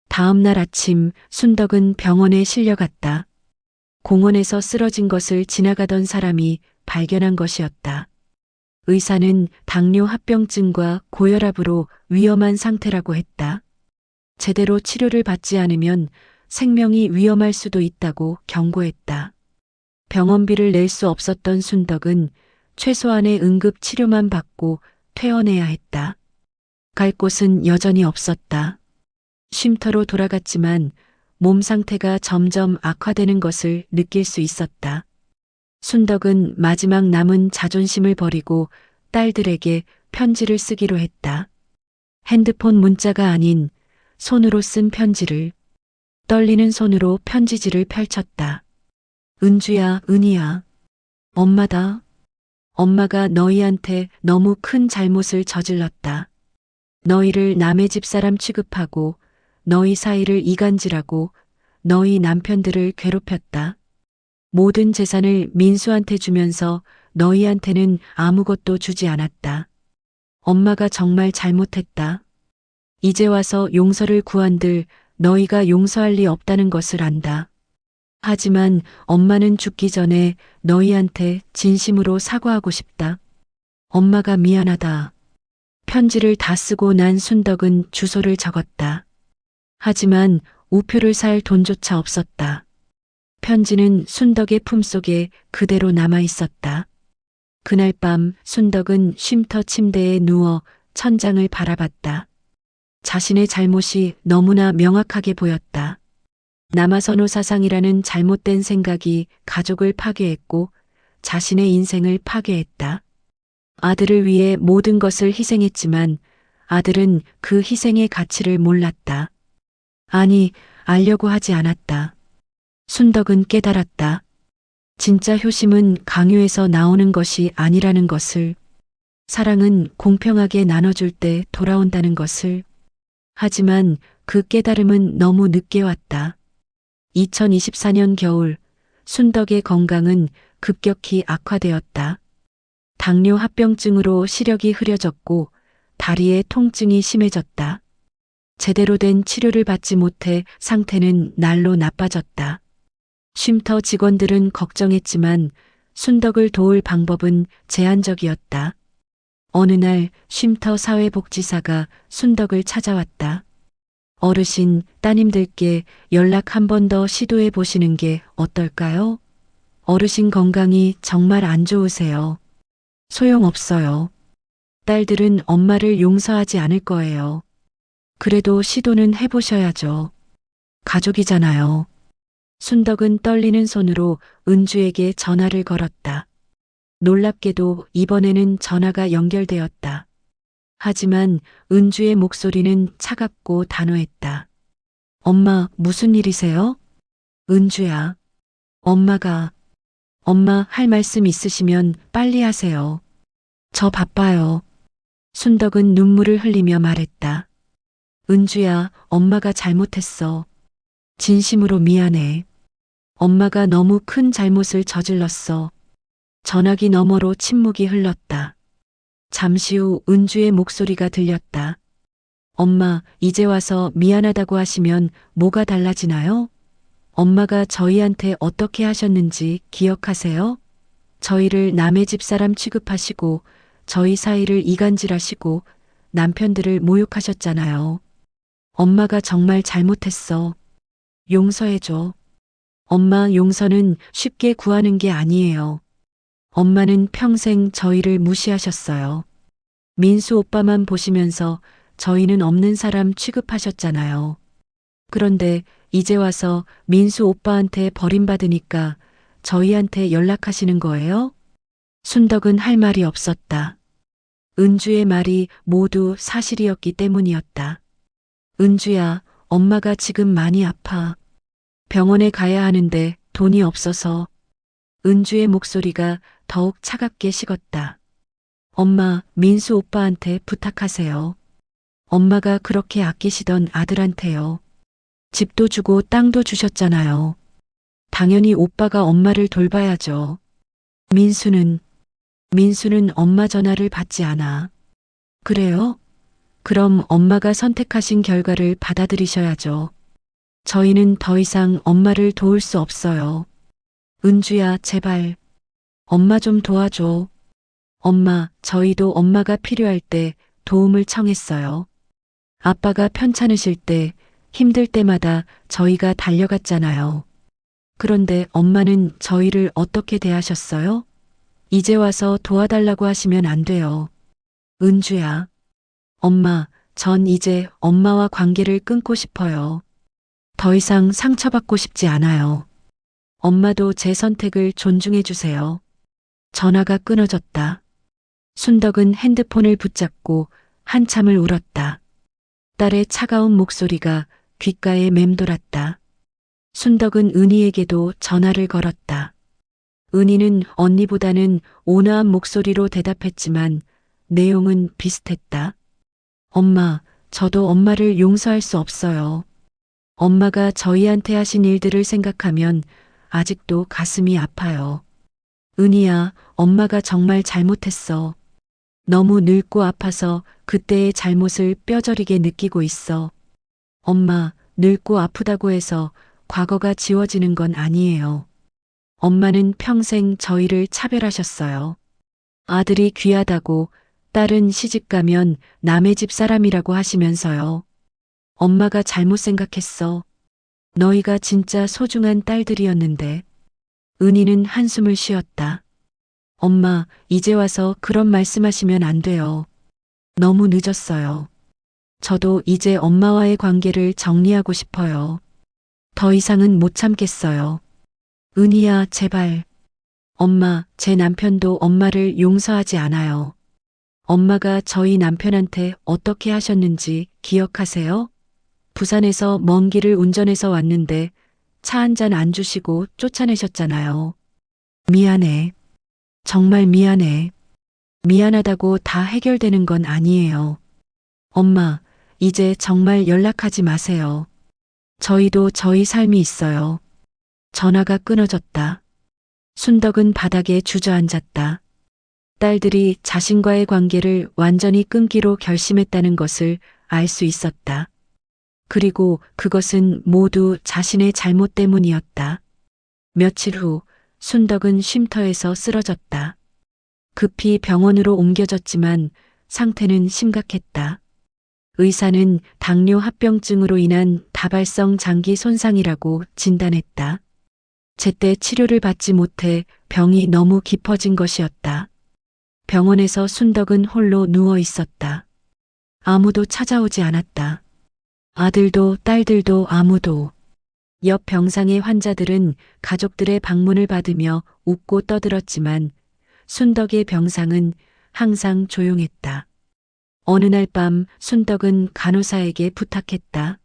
다음 날 아침 순덕은 병원에 실려갔다. 공원에서 쓰러진 것을 지나가던 사람이 발견한 것이었다. 의사는 당뇨 합병증과 고혈압으로 위험한 상태라고 했다. 제대로 치료를 받지 않으면 생명이 위험할 수도 있다고 경고했다. 병원비를 낼 수 없었던 순덕은 최소한의 응급 치료만 받고 퇴원해야 했다. 갈 곳은 여전히 없었다. 쉼터로 돌아갔지만 몸 상태가 점점 악화되는 것을 느낄 수 있었다. 순덕은 마지막 남은 자존심을 버리고 딸들에게 편지를 쓰기로 했다. 핸드폰 문자가 아닌 손으로 쓴 편지를. 떨리는 손으로 편지지를 펼쳤다. 은주야, 은희야. 엄마다. 엄마가 너희한테 너무 큰 잘못을 저질렀다. 너희를 남의 집 사람 취급하고 너희 사이를 이간질하고 너희 남편들을 괴롭혔다. 모든 재산을 민수한테 주면서 너희한테는 아무것도 주지 않았다. 엄마가 정말 잘못했다. 이제 와서 용서를 구한들 너희가 용서할 리 없다는 것을 안다. 하지만 엄마는 죽기 전에 너희한테 진심으로 사과하고 싶다. 엄마가 미안하다. 편지를 다 쓰고 난 순덕은 주소를 적었다. 하지만 우표를 살 돈조차 없었다. 편지는 순덕의 품속에 그대로 남아 있었다. 그날 밤 순덕은 쉼터 침대에 누워 천장을 바라봤다. 자신의 잘못이 너무나 명확하게 보였다. 남아선호 사상이라는 잘못된 생각이 가족을 파괴했고 자신의 인생을 파괴했다. 아들을 위해 모든 것을 희생했지만 아들은 그 희생의 가치를 몰랐다. 아니, 알려고 하지 않았다. 순덕은 깨달았다. 진짜 효심은 강요에서 나오는 것이 아니라는 것을, 사랑은 공평하게 나눠줄 때 돌아온다는 것을. 하지만 그 깨달음은 너무 늦게 왔다. 2024년 겨울, 순덕의 건강은 급격히 악화되었다. 당뇨 합병증으로 시력이 흐려졌고 다리에 통증이 심해졌다. 제대로 된 치료를 받지 못해 상태는 날로 나빠졌다. 쉼터 직원들은 걱정했지만 순덕을 도울 방법은 제한적이었다. 어느 날 쉼터 사회복지사가 순덕을 찾아왔다. 어르신, 따님들께 연락 한 번 더 시도해 보시는 게 어떨까요? 어르신 건강이 정말 안 좋으세요. 소용없어요. 딸들은 엄마를 용서하지 않을 거예요. 그래도 시도는 해보셔야죠. 가족이잖아요. 순덕은 떨리는 손으로 은주에게 전화를 걸었다. 놀랍게도 이번에는 전화가 연결되었다. 하지만 은주의 목소리는 차갑고 단호했다. 엄마, 무슨 일이세요? 은주야. 엄마 할 말씀 있으시면 빨리 하세요. 저 바빠요. 순덕은 눈물을 흘리며 말했다. 은주야, 엄마가 잘못했어. 진심으로 미안해. 엄마가 너무 큰 잘못을 저질렀어. 전화기 너머로 침묵이 흘렀다. 잠시 후 은주의 목소리가 들렸다. 엄마, 이제 와서 미안하다고 하시면 뭐가 달라지나요? 엄마가 저희한테 어떻게 하셨는지 기억하세요? 저희를 남의 집 사람 취급하시고 저희 사이를 이간질하시고 남편들을 모욕하셨잖아요. 엄마가 정말 잘못했어. 용서해줘. 엄마, 용서는 쉽게 구하는 게 아니에요. 엄마는 평생 저희를 무시하셨어요. 민수 오빠만 보시면서 저희는 없는 사람 취급하셨잖아요. 그런데 이제 와서 민수 오빠한테 버림받으니까 저희한테 연락하시는 거예요? 순덕은 할 말이 없었다. 은주의 말이 모두 사실이었기 때문이었다. 은주야, 엄마가 지금 많이 아파. 병원에 가야 하는데 돈이 없어서. 은주의 목소리가 더욱 차갑게 식었다. 엄마, 민수 오빠한테 부탁하세요. 엄마가 그렇게 아끼시던 아들한테요. 집도 주고 땅도 주셨잖아요. 당연히 오빠가 엄마를 돌봐야죠. 민수는 엄마 전화를 받지 않아. 그래요? 그럼 엄마가 선택하신 결과를 받아들이셔야죠. 저희는 더 이상 엄마를 도울 수 없어요. 은주야, 제발. 엄마 좀 도와줘. 엄마, 저희도 엄마가 필요할 때 도움을 청했어요. 아빠가 편찮으실 때, 힘들 때마다 저희가 달려갔잖아요. 그런데 엄마는 저희를 어떻게 대하셨어요? 이제 와서 도와달라고 하시면 안 돼요. 은주야. 엄마, 전 이제 엄마와 관계를 끊고 싶어요. 더 이상 상처받고 싶지 않아요. 엄마도 제 선택을 존중해 주세요. 전화가 끊어졌다. 순덕은 핸드폰을 붙잡고 한참을 울었다. 딸의 차가운 목소리가 귓가에 맴돌았다. 순덕은 은희에게도 전화를 걸었다. 은희는 언니보다는 온화한 목소리로 대답했지만 내용은 비슷했다. 엄마, 저도 엄마를 용서할 수 없어요. 엄마가 저희한테 하신 일들을 생각하면 아직도 가슴이 아파요. 은희야, 엄마가 정말 잘못했어. 너무 늙고 아파서 그때의 잘못을 뼈저리게 느끼고 있어. 엄마, 늙고 아프다고 해서 과거가 지워지는 건 아니에요. 엄마는 평생 저희를 차별하셨어요. 아들이 귀하다고, 딸은 시집가면 남의 집 사람이라고 하시면서요. 엄마가 잘못 생각했어. 너희가 진짜 소중한 딸들이었는데. 은희는 한숨을 쉬었다. 엄마, 이제 와서 그런 말씀하시면 안 돼요. 너무 늦었어요. 저도 이제 엄마와의 관계를 정리하고 싶어요. 더 이상은 못 참겠어요. 은희야, 제발. 엄마, 제 남편도 엄마를 용서하지 않아요. 엄마가 저희 남편한테 어떻게 하셨는지 기억하세요? 부산에서 먼 길을 운전해서 왔는데 차 한 잔 안 주시고 쫓아내셨잖아요. 미안해. 정말 미안해. 미안하다고 다 해결되는 건 아니에요. 엄마, 이제 정말 연락하지 마세요. 저희도 저희 삶이 있어요. 전화가 끊어졌다. 순덕은 바닥에 주저앉았다. 딸들이 자신과의 관계를 완전히 끊기로 결심했다는 것을 알 수 있었다. 그리고 그것은 모두 자신의 잘못 때문이었다. 며칠 후 순덕은 쉼터에서 쓰러졌다. 급히 병원으로 옮겨졌지만 상태는 심각했다. 의사는 당뇨 합병증으로 인한 다발성 장기 손상이라고 진단했다. 제때 치료를 받지 못해 병이 너무 깊어진 것이었다. 병원에서 순덕은 홀로 누워 있었다. 아무도 찾아오지 않았다. 아들도 딸들도 아무도. 옆 병상의 환자들은 가족들의 방문을 받으며 웃고 떠들었지만 순덕의 병상은 항상 조용했다. 어느 날 밤 순덕은 간호사에게 부탁했다.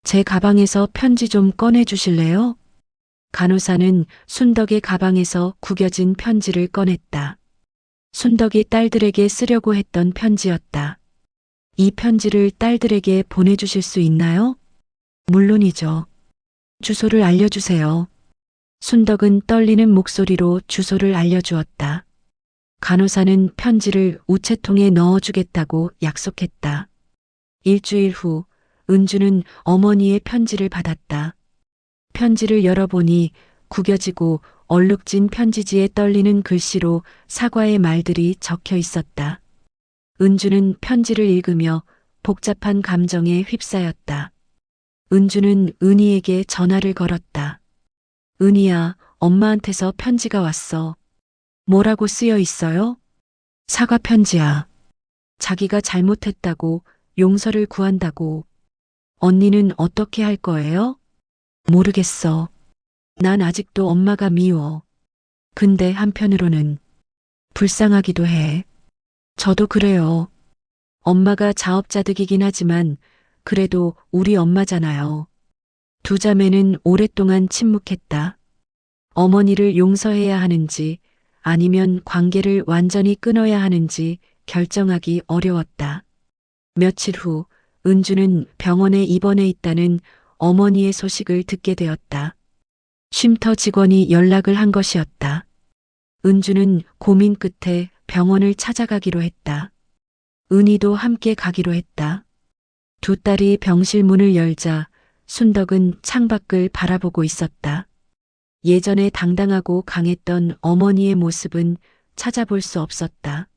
제 가방에서 편지 좀 꺼내 주실래요? 간호사는 순덕의 가방에서 구겨진 편지를 꺼냈다. 순덕이 딸들에게 쓰려고 했던 편지였다. 이 편지를 딸들에게 보내주실 수 있나요? 물론이죠. 주소를 알려주세요. 순덕은 떨리는 목소리로 주소를 알려주었다. 간호사는 편지를 우체통에 넣어주겠다고 약속했다. 일주일 후 은주는 어머니의 편지를 받았다. 편지를 열어보니 구겨지고 얼룩진 편지지에 떨리는 글씨로 사과의 말들이 적혀 있었다. 은주는 편지를 읽으며 복잡한 감정에 휩싸였다. 은주는 은희에게 전화를 걸었다. 은희야, 엄마한테서 편지가 왔어. 뭐라고 쓰여 있어요? 사과 편지야. 자기가 잘못했다고, 용서를 구한다고. 언니는 어떻게 할 거예요? 모르겠어. 난 아직도 엄마가 미워. 근데 한편으로는 불쌍하기도 해. 저도 그래요. 엄마가 자업자득이긴 하지만 그래도 우리 엄마잖아요. 두 자매는 오랫동안 침묵했다. 어머니를 용서해야 하는지 아니면 관계를 완전히 끊어야 하는지 결정하기 어려웠다. 며칠 후 은주는 병원에 입원해 있다는 어머니의 소식을 듣게 되었다. 쉼터 직원이 연락을 한 것이었다. 은주는 고민 끝에 병원을 찾아가기로 했다. 은희도 함께 가기로 했다. 두 딸이 병실 문을 열자 순덕은 창밖을 바라보고 있었다. 예전에 당당하고 강했던 어머니의 모습은 찾아볼 수 없었다.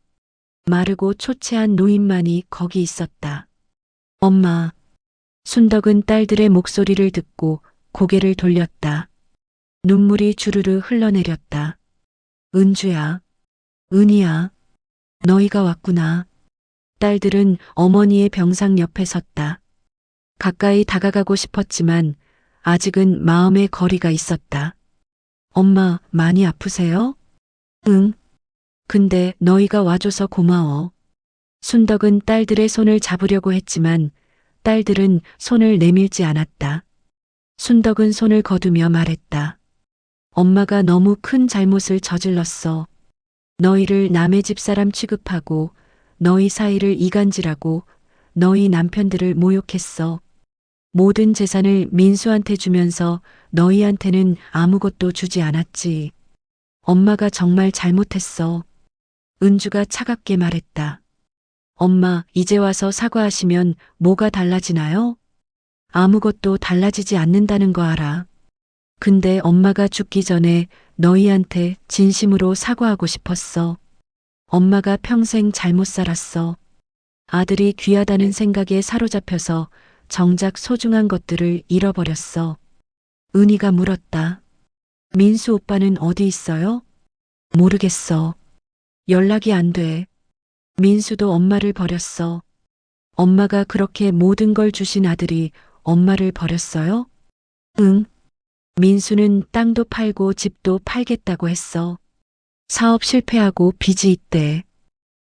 마르고 초췌한 노인만이 거기 있었다. 엄마. 순덕은 딸들의 목소리를 듣고 고개를 돌렸다. 눈물이 주르르 흘러내렸다. 은주야, 은희야, 너희가 왔구나. 딸들은 어머니의 병상 옆에 섰다. 가까이 다가가고 싶었지만 아직은 마음의 거리가 있었다. 엄마, 많이 아프세요? 응. 근데 너희가 와줘서 고마워. 순덕은 딸들의 손을 잡으려고 했지만 딸들은 손을 내밀지 않았다. 순덕은 손을 거두며 말했다. 엄마가 너무 큰 잘못을 저질렀어. 너희를 남의 집 사람 취급하고 너희 사이를 이간질하고 너희 남편들을 모욕했어. 모든 재산을 민수한테 주면서 너희한테는 아무것도 주지 않았지. 엄마가 정말 잘못했어. 은주가 차갑게 말했다. 엄마, 이제 와서 사과하시면 뭐가 달라지나요? 아무것도 달라지지 않는다는 거 알아. 근데 엄마가 죽기 전에 너희한테 진심으로 사과하고 싶었어. 엄마가 평생 잘못 살았어. 아들이 귀하다는 생각에 사로잡혀서 정작 소중한 것들을 잃어버렸어. 은희가 물었다. 민수 오빠는 어디 있어요? 모르겠어. 연락이 안 돼. 민수도 엄마를 버렸어. 엄마가 그렇게 모든 걸 주신 아들이 엄마를 버렸어요? 응. 민수는 땅도 팔고 집도 팔겠다고 했어. 사업 실패하고 빚이 있대.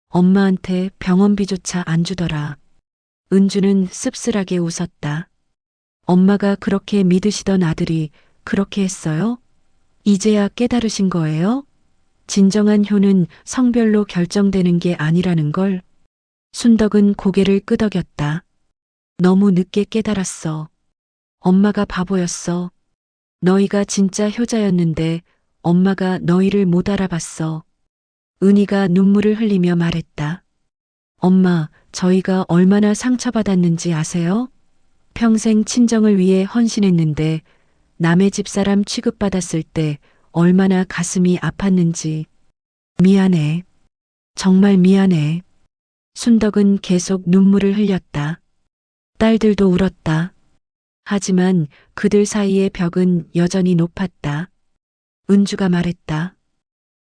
엄마한테 병원비조차 안 주더라. 은주는 씁쓸하게 웃었다. 엄마가 그렇게 믿으시던 아들이 그렇게 했어요? 이제야 깨달으신 거예요? 진정한 효는 성별로 결정되는 게 아니라는 걸. 순덕은 고개를 끄덕였다. 너무 늦게 깨달았어. 엄마가 바보였어. 너희가 진짜 효자였는데 엄마가 너희를 못 알아봤어. 은희가 눈물을 흘리며 말했다. 엄마, 저희가 얼마나 상처받았는지 아세요? 평생 친정을 위해 헌신했는데 남의 집사람 취급받았을 때 얼마나 가슴이 아팠는지. 미안해. 정말 미안해. 순덕은 계속 눈물을 흘렸다. 딸들도 울었다. 하지만 그들 사이의 벽은 여전히 높았다. 은주가 말했다.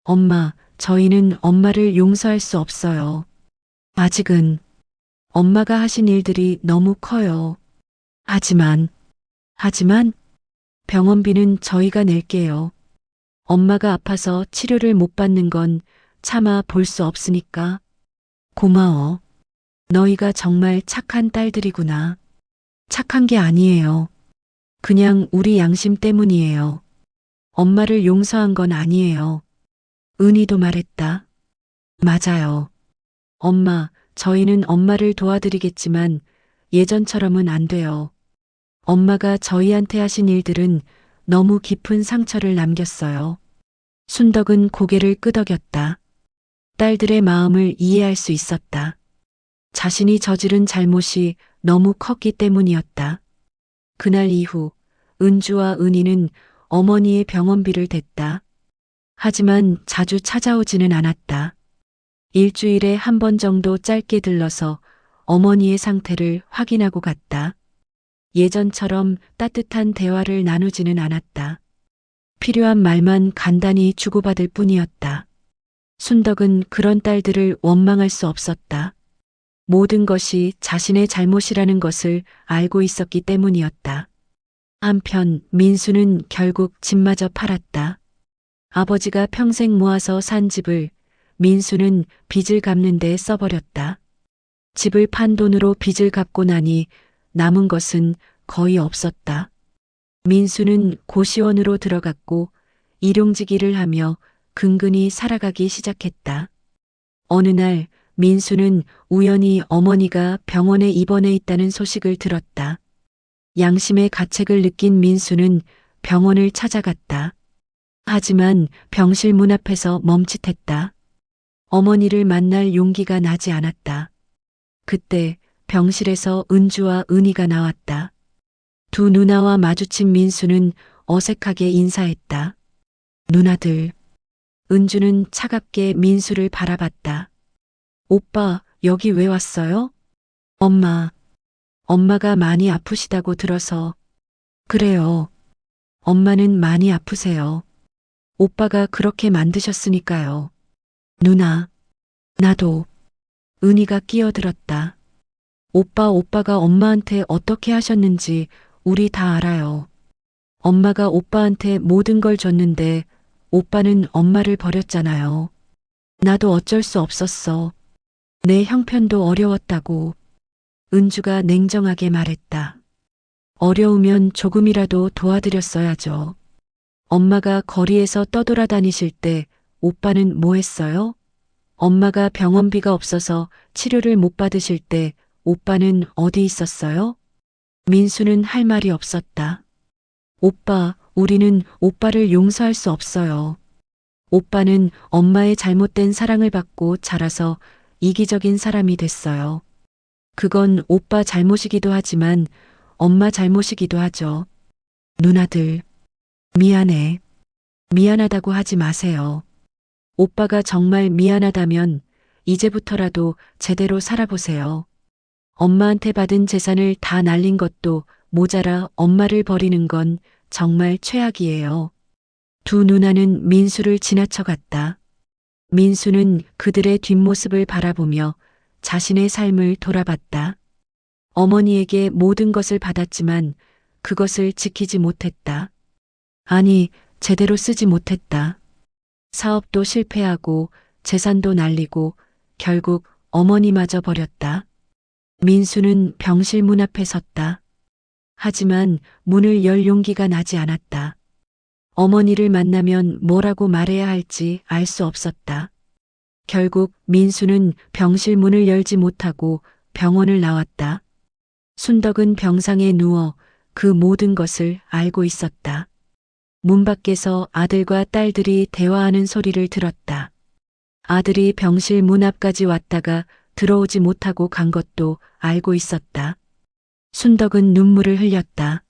엄마, 저희는 엄마를 용서할 수 없어요. 아직은 엄마가 하신 일들이 너무 커요. 하지만 병원비는 저희가 낼게요. 엄마가 아파서 치료를 못 받는 건 차마 볼 수 없으니까. 고마워. 너희가 정말 착한 딸들이구나. 착한 게 아니에요. 그냥 우리 양심 때문이에요. 엄마를 용서한 건 아니에요. 은희도 말했다. 맞아요. 엄마, 저희는 엄마를 도와드리겠지만 예전처럼은 안 돼요. 엄마가 저희한테 하신 일들은 너무 깊은 상처를 남겼어요. 순덕은 고개를 끄덕였다. 딸들의 마음을 이해할 수 있었다. 자신이 저지른 잘못이 너무 컸기 때문이었다. 그날 이후 은주와 은희는 어머니의 병원비를 댔다. 하지만 자주 찾아오지는 않았다. 일주일에 한 번 정도 짧게 들러서 어머니의 상태를 확인하고 갔다. 예전처럼 따뜻한 대화를 나누지는 않았다. 필요한 말만 간단히 주고받을 뿐이었다. 순덕은 그런 딸들을 원망할 수 없었다. 모든 것이 자신의 잘못이라는 것을 알고 있었기 때문이었다. 한편 민수는 결국 집마저 팔았다. 아버지가 평생 모아서 산 집을 민수는 빚을 갚는 데 써버렸다. 집을 판 돈으로 빚을 갚고 나니 남은 것은 거의 없었다. 민수는 고시원으로 들어갔고 일용직일을 하며 근근히 살아가기 시작했다. 어느 날 민수는 우연히 어머니가 병원에 입원해 있다는 소식을 들었다. 양심의 가책을 느낀 민수는 병원을 찾아갔다. 하지만 병실 문 앞에서 멈칫했다. 어머니를 만날 용기가 나지 않았다. 그때 병실에서 은주와 은희가 나왔다. 두 누나와 마주친 민수는 어색하게 인사했다. 누나들. 은주는 차갑게 민수를 바라봤다. 오빠, 여기 왜 왔어요? 엄마가 많이 아프시다고 들어서. 그래요. 엄마는 많이 아프세요. 오빠가 그렇게 만드셨으니까요. 누나, 나도. 은희가 끼어들었다. 오빠가 엄마한테 어떻게 하셨는지 우리 다 알아요. 엄마가 오빠한테 모든 걸 줬는데 오빠는 엄마를 버렸잖아요. 나도 어쩔 수 없었어. 내 형편도 어려웠다고. 은주가 냉정하게 말했다. 어려우면 조금이라도 도와드렸어야죠. 엄마가 거리에서 떠돌아다니실 때 오빠는 뭐 했어요? 엄마가 병원비가 없어서 치료를 못 받으실 때 오빠는 어디 있었어요? 민수는 할 말이 없었다. 오빠, 우리는 오빠를 용서할 수 없어요. 오빠는 엄마의 잘못된 사랑을 받고 자라서 이기적인 사람이 됐어요. 그건 오빠 잘못이기도 하지만 엄마 잘못이기도 하죠. 누나들, 미안해. 미안하다고 하지 마세요. 오빠가 정말 미안하다면 이제부터라도 제대로 살아보세요. 엄마한테 받은 재산을 다 날린 것도 모자라 엄마를 버리는 건 정말 최악이에요. 두 누나는 민수를 지나쳐갔다. 민수는 그들의 뒷모습을 바라보며 자신의 삶을 돌아봤다. 어머니에게 모든 것을 받았지만 그것을 지키지 못했다. 아니, 제대로 쓰지 못했다. 사업도 실패하고 재산도 날리고 결국 어머니마저 버렸다. 민수는 병실 문 앞에 섰다. 하지만 문을 열 용기가 나지 않았다. 어머니를 만나면 뭐라고 말해야 할지 알 수 없었다. 결국 민수는 병실 문을 열지 못하고 병원을 나왔다. 순덕은 병상에 누워 그 모든 것을 알고 있었다. 문 밖에서 아들과 딸들이 대화하는 소리를 들었다. 아들이 병실 문 앞까지 왔다가 들어오지 못하고 간 것도 알고 있었다. 순덕은 눈물을 흘렸다.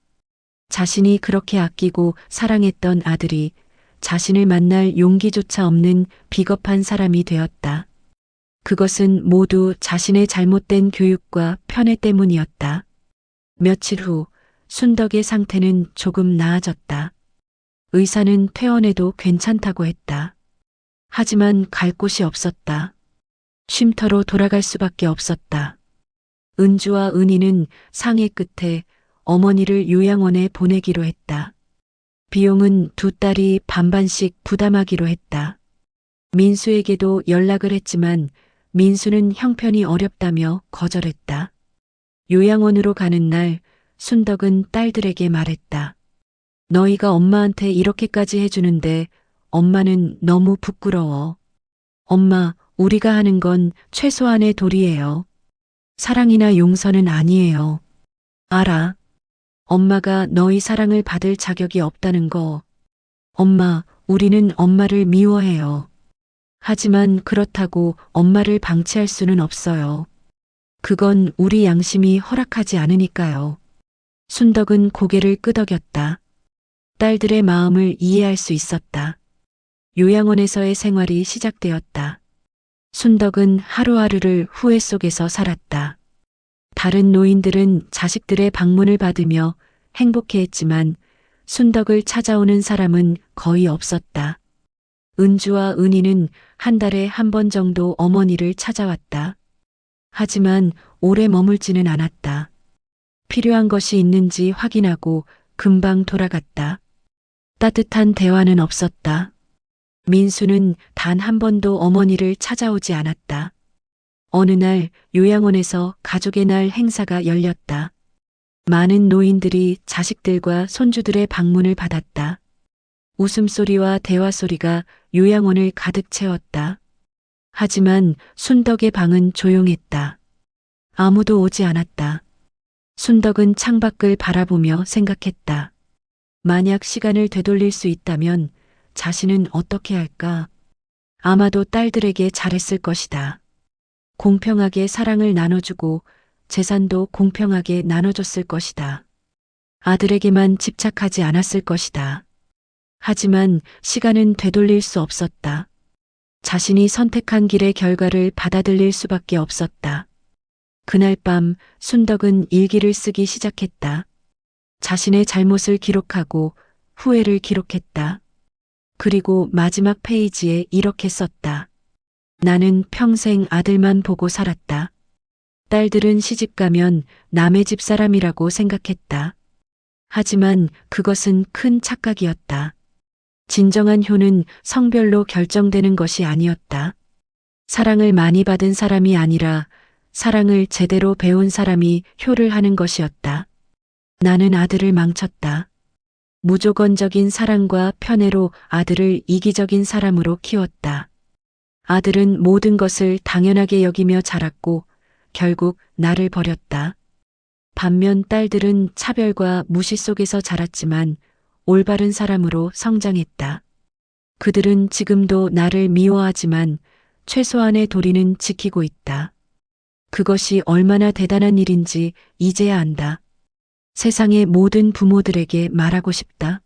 자신이 그렇게 아끼고 사랑했던 아들이 자신을 만날 용기조차 없는 비겁한 사람이 되었다. 그것은 모두 자신의 잘못된 교육과 편애 때문이었다. 며칠 후 순덕의 상태는 조금 나아졌다. 의사는 퇴원해도 괜찮다고 했다. 하지만 갈 곳이 없었다. 쉼터로 돌아갈 수밖에 없었다. 은주와 은희는 상의 끝에 어머니를 요양원에 보내기로 했다. 비용은 두 딸이 반반씩 부담하기로 했다. 민수에게도 연락을 했지만 민수는 형편이 어렵다며 거절했다. 요양원으로 가는 날 순덕은 딸들에게 말했다. 너희가 엄마한테 이렇게까지 해주는데 엄마는 너무 부끄러워. 엄마, 우리가 하는 건 최소한의 도리예요. 사랑이나 용서는 아니에요. 알아. 엄마가 너희 사랑을 받을 자격이 없다는 거. 엄마, 우리는 엄마를 미워해요. 하지만 그렇다고 엄마를 방치할 수는 없어요. 그건 우리 양심이 허락하지 않으니까요. 순덕은 고개를 끄덕였다. 딸들의 마음을 이해할 수 있었다. 요양원에서의 생활이 시작되었다. 순덕은 하루하루를 후회 속에서 살았다. 다른 노인들은 자식들의 방문을 받으며 행복해했지만 순덕을 찾아오는 사람은 거의 없었다. 은주와 은희는 한 달에 한 번 정도 어머니를 찾아왔다. 하지만 오래 머물지는 않았다. 필요한 것이 있는지 확인하고 금방 돌아갔다. 따뜻한 대화는 없었다. 민수는 단 한 번도 어머니를 찾아오지 않았다. 어느 날 요양원에서 가족의 날 행사가 열렸다. 많은 노인들이 자식들과 손주들의 방문을 받았다. 웃음소리와 대화소리가 요양원을 가득 채웠다. 하지만 순덕의 방은 조용했다. 아무도 오지 않았다. 순덕은 창밖을 바라보며 생각했다. 만약 시간을 되돌릴 수 있다면 자신은 어떻게 할까? 아마도 딸들에게 잘했을 것이다. 공평하게 사랑을 나눠주고 재산도 공평하게 나눠줬을 것이다. 아들에게만 집착하지 않았을 것이다. 하지만 시간은 되돌릴 수 없었다. 자신이 선택한 길의 결과를 받아들일 수밖에 없었다. 그날 밤 순덕은 일기를 쓰기 시작했다. 자신의 잘못을 기록하고 후회를 기록했다. 그리고 마지막 페이지에 이렇게 썼다. 나는 평생 아들만 보고 살았다. 딸들은 시집가면 남의 집 사람이라고 생각했다. 하지만 그것은 큰 착각이었다. 진정한 효는 성별로 결정되는 것이 아니었다. 사랑을 많이 받은 사람이 아니라 사랑을 제대로 배운 사람이 효를 하는 것이었다. 나는 아들을 망쳤다. 무조건적인 사랑과 편애로 아들을 이기적인 사람으로 키웠다. 아들은 모든 것을 당연하게 여기며 자랐고 결국 나를 버렸다. 반면 딸들은 차별과 무시 속에서 자랐지만 올바른 사람으로 성장했다. 그들은 지금도 나를 미워하지만 최소한의 도리는 지키고 있다. 그것이 얼마나 대단한 일인지 이제야 안다. 세상의 모든 부모들에게 말하고 싶다.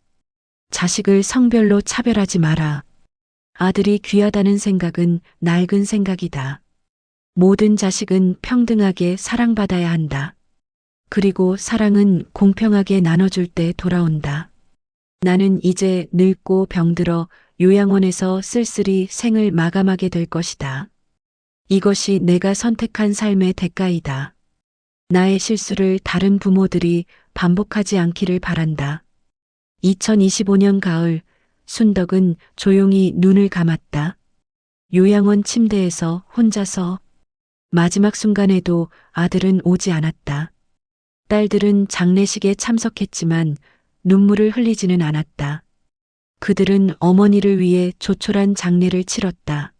자식을 성별로 차별하지 마라. 아들이 귀하다는 생각은 낡은 생각이다. 모든 자식은 평등하게 사랑받아야 한다. 그리고 사랑은 공평하게 나눠줄 때 돌아온다. 나는 이제 늙고 병들어 요양원에서 쓸쓸히 생을 마감하게 될 것이다. 이것이 내가 선택한 삶의 대가이다. 나의 실수를 다른 부모들이 반복하지 않기를 바란다. 2025년 가을, 순덕은 조용히 눈을 감았다. 요양원 침대에서 혼자서 마지막 순간에도 아들은 오지 않았다. 딸들은 장례식에 참석했지만 눈물을 흘리지는 않았다. 그들은 어머니를 위해 조촐한 장례를 치렀다.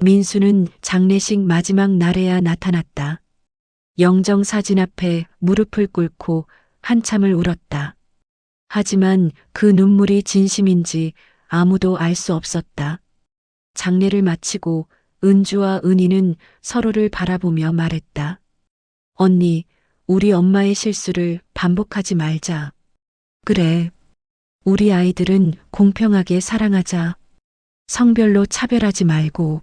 민수는 장례식 마지막 날에야 나타났다. 영정 사진 앞에 무릎을 꿇고 한참을 울었다. 하지만 그 눈물이 진심인지 아무도 알 수 없었다. 장례를 마치고 은주와 은희는 서로를 바라보며 말했다. 언니, 우리 엄마의 실수를 반복하지 말자. 그래. 우리 아이들은 공평하게 사랑하자. 성별로 차별하지 말고.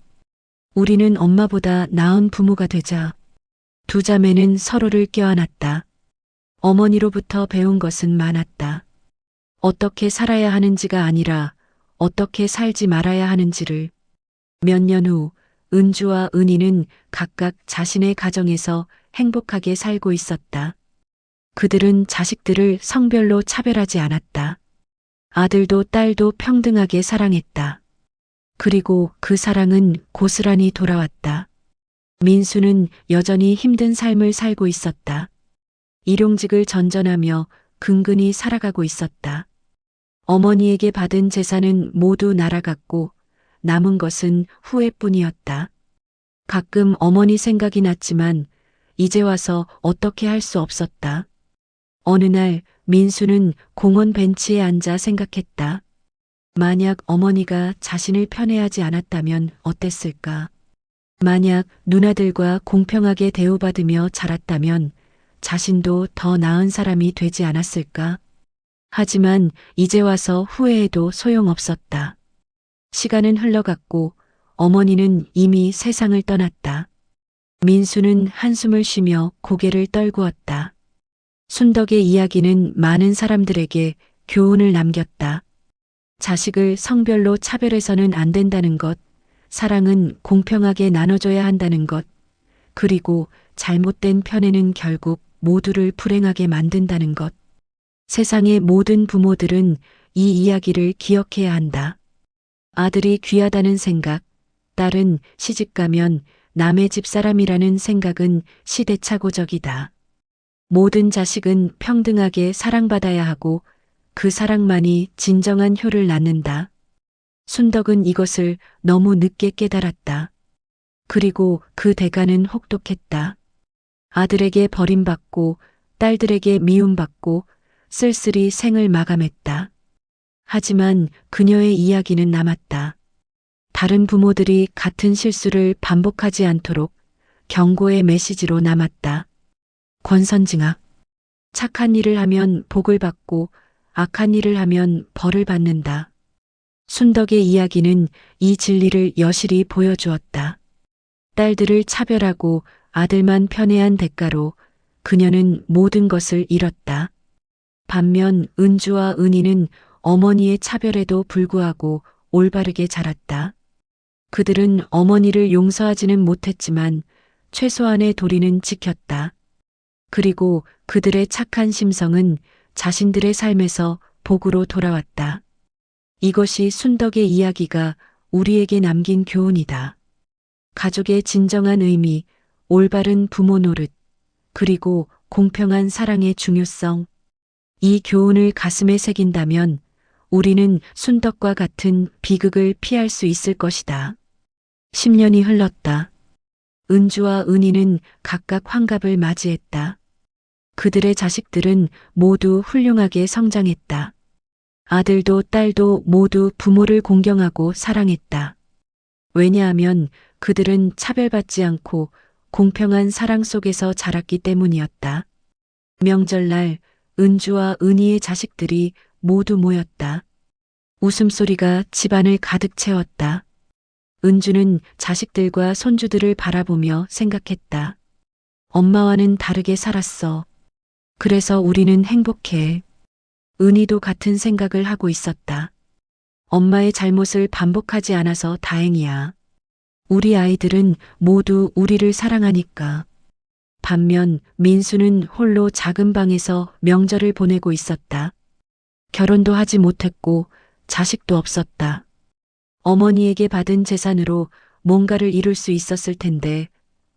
우리는 엄마보다 나은 부모가 되자. 두 자매는 서로를 껴안았다. 어머니로부터 배운 것은 많았다. 어떻게 살아야 하는지가 아니라 어떻게 살지 말아야 하는지를. 몇 년 후 은주와 은희는 각각 자신의 가정에서 행복하게 살고 있었다. 그들은 자식들을 성별로 차별하지 않았다. 아들도 딸도 평등하게 사랑했다. 그리고 그 사랑은 고스란히 돌아왔다. 민수는 여전히 힘든 삶을 살고 있었다. 일용직을 전전하며 근근히 살아가고 있었다. 어머니에게 받은 재산은 모두 날아갔고 남은 것은 후회뿐이었다. 가끔 어머니 생각이 났지만 이제 와서 어떻게 할 수 없었다. 어느 날 민수는 공원 벤치에 앉아 생각했다. 만약 어머니가 자신을 편애하지 않았다면 어땠을까? 만약 누나들과 공평하게 대우받으며 자랐다면 자신도 더 나은 사람이 되지 않았을까? 하지만 이제 와서 후회해도 소용없었다. 시간은 흘러갔고 어머니는 이미 세상을 떠났다. 민수는 한숨을 쉬며 고개를 떨구었다. 순덕의 이야기는 많은 사람들에게 교훈을 남겼다. 자식을 성별로 차별해서는 안 된다는 것, 사랑은 공평하게 나눠줘야 한다는 것, 그리고 잘못된 편애는 결국 모두를 불행하게 만든다는 것. 세상의 모든 부모들은 이 이야기를 기억해야 한다. 아들이 귀하다는 생각, 딸은 시집가면 남의 집 사람이라는 생각은 시대착오적이다. 모든 자식은 평등하게 사랑받아야 하고 그 사랑만이 진정한 효를 낳는다. 순덕은 이것을 너무 늦게 깨달았다. 그리고 그 대가는 혹독했다. 아들에게 버림받고 딸들에게 미움받고 쓸쓸히 생을 마감했다. 하지만 그녀의 이야기는 남았다. 다른 부모들이 같은 실수를 반복하지 않도록 경고의 메시지로 남았다. 권선징악. 착한 일을 하면 복을 받고 악한 일을 하면 벌을 받는다. 순덕의 이야기는 이 진리를 여실히 보여주었다. 딸들을 차별하고 아들만 편애한 대가로 그녀는 모든 것을 잃었다. 반면 은주와 은희는 어머니의 차별에도 불구하고 올바르게 자랐다. 그들은 어머니를 용서하지는 못했지만 최소한의 도리는 지켰다. 그리고 그들의 착한 심성은 자신들의 삶에서 복으로 돌아왔다. 이것이 순덕의 이야기가 우리에게 남긴 교훈이다. 가족의 진정한 의미, 올바른 부모 노릇, 그리고 공평한 사랑의 중요성. 이 교훈을 가슴에 새긴다면 우리는 순덕과 같은 비극을 피할 수 있을 것이다. 10년이 흘렀다. 은주와 은희는 각각 환갑을 맞이했다. 그들의 자식들은 모두 훌륭하게 성장했다. 아들도 딸도 모두 부모를 공경하고 사랑했다. 왜냐하면 그들은 차별받지 않고 공평한 사랑 속에서 자랐기 때문이었다. 명절날 은주와 은희의 자식들이 모두 모였다. 웃음소리가 집안을 가득 채웠다. 은주는 자식들과 손주들을 바라보며 생각했다. 엄마와는 다르게 살았어. 그래서 우리는 행복해. 은희도 같은 생각을 하고 있었다. 엄마의 잘못을 반복하지 않아서 다행이야. 우리 아이들은 모두 우리를 사랑하니까. 반면 민수는 홀로 작은 방에서 명절을 보내고 있었다. 결혼도 하지 못했고 자식도 없었다. 어머니에게 받은 재산으로 뭔가를 이룰 수 있었을 텐데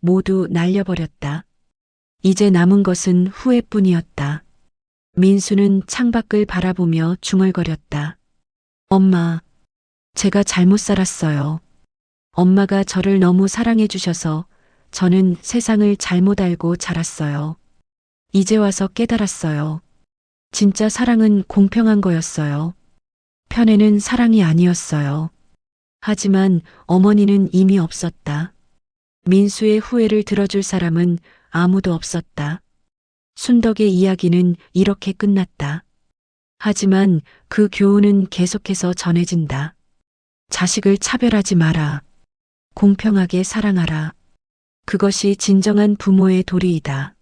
모두 날려버렸다. 이제 남은 것은 후회뿐이었다. 민수는 창밖을 바라보며 중얼거렸다. 엄마, 제가 잘못 살았어요. 엄마가 저를 너무 사랑해 주셔서 저는 세상을 잘못 알고 자랐어요. 이제 와서 깨달았어요. 진짜 사랑은 공평한 거였어요. 편애는 사랑이 아니었어요. 하지만 어머니는 이미 없었다. 민수의 후회를 들어줄 사람은 아무도 없었다. 순덕의 이야기는 이렇게 끝났다. 하지만 그 교훈은 계속해서 전해진다. 자식을 차별하지 마라. 공평하게 사랑하라. 그것이 진정한 부모의 도리이다.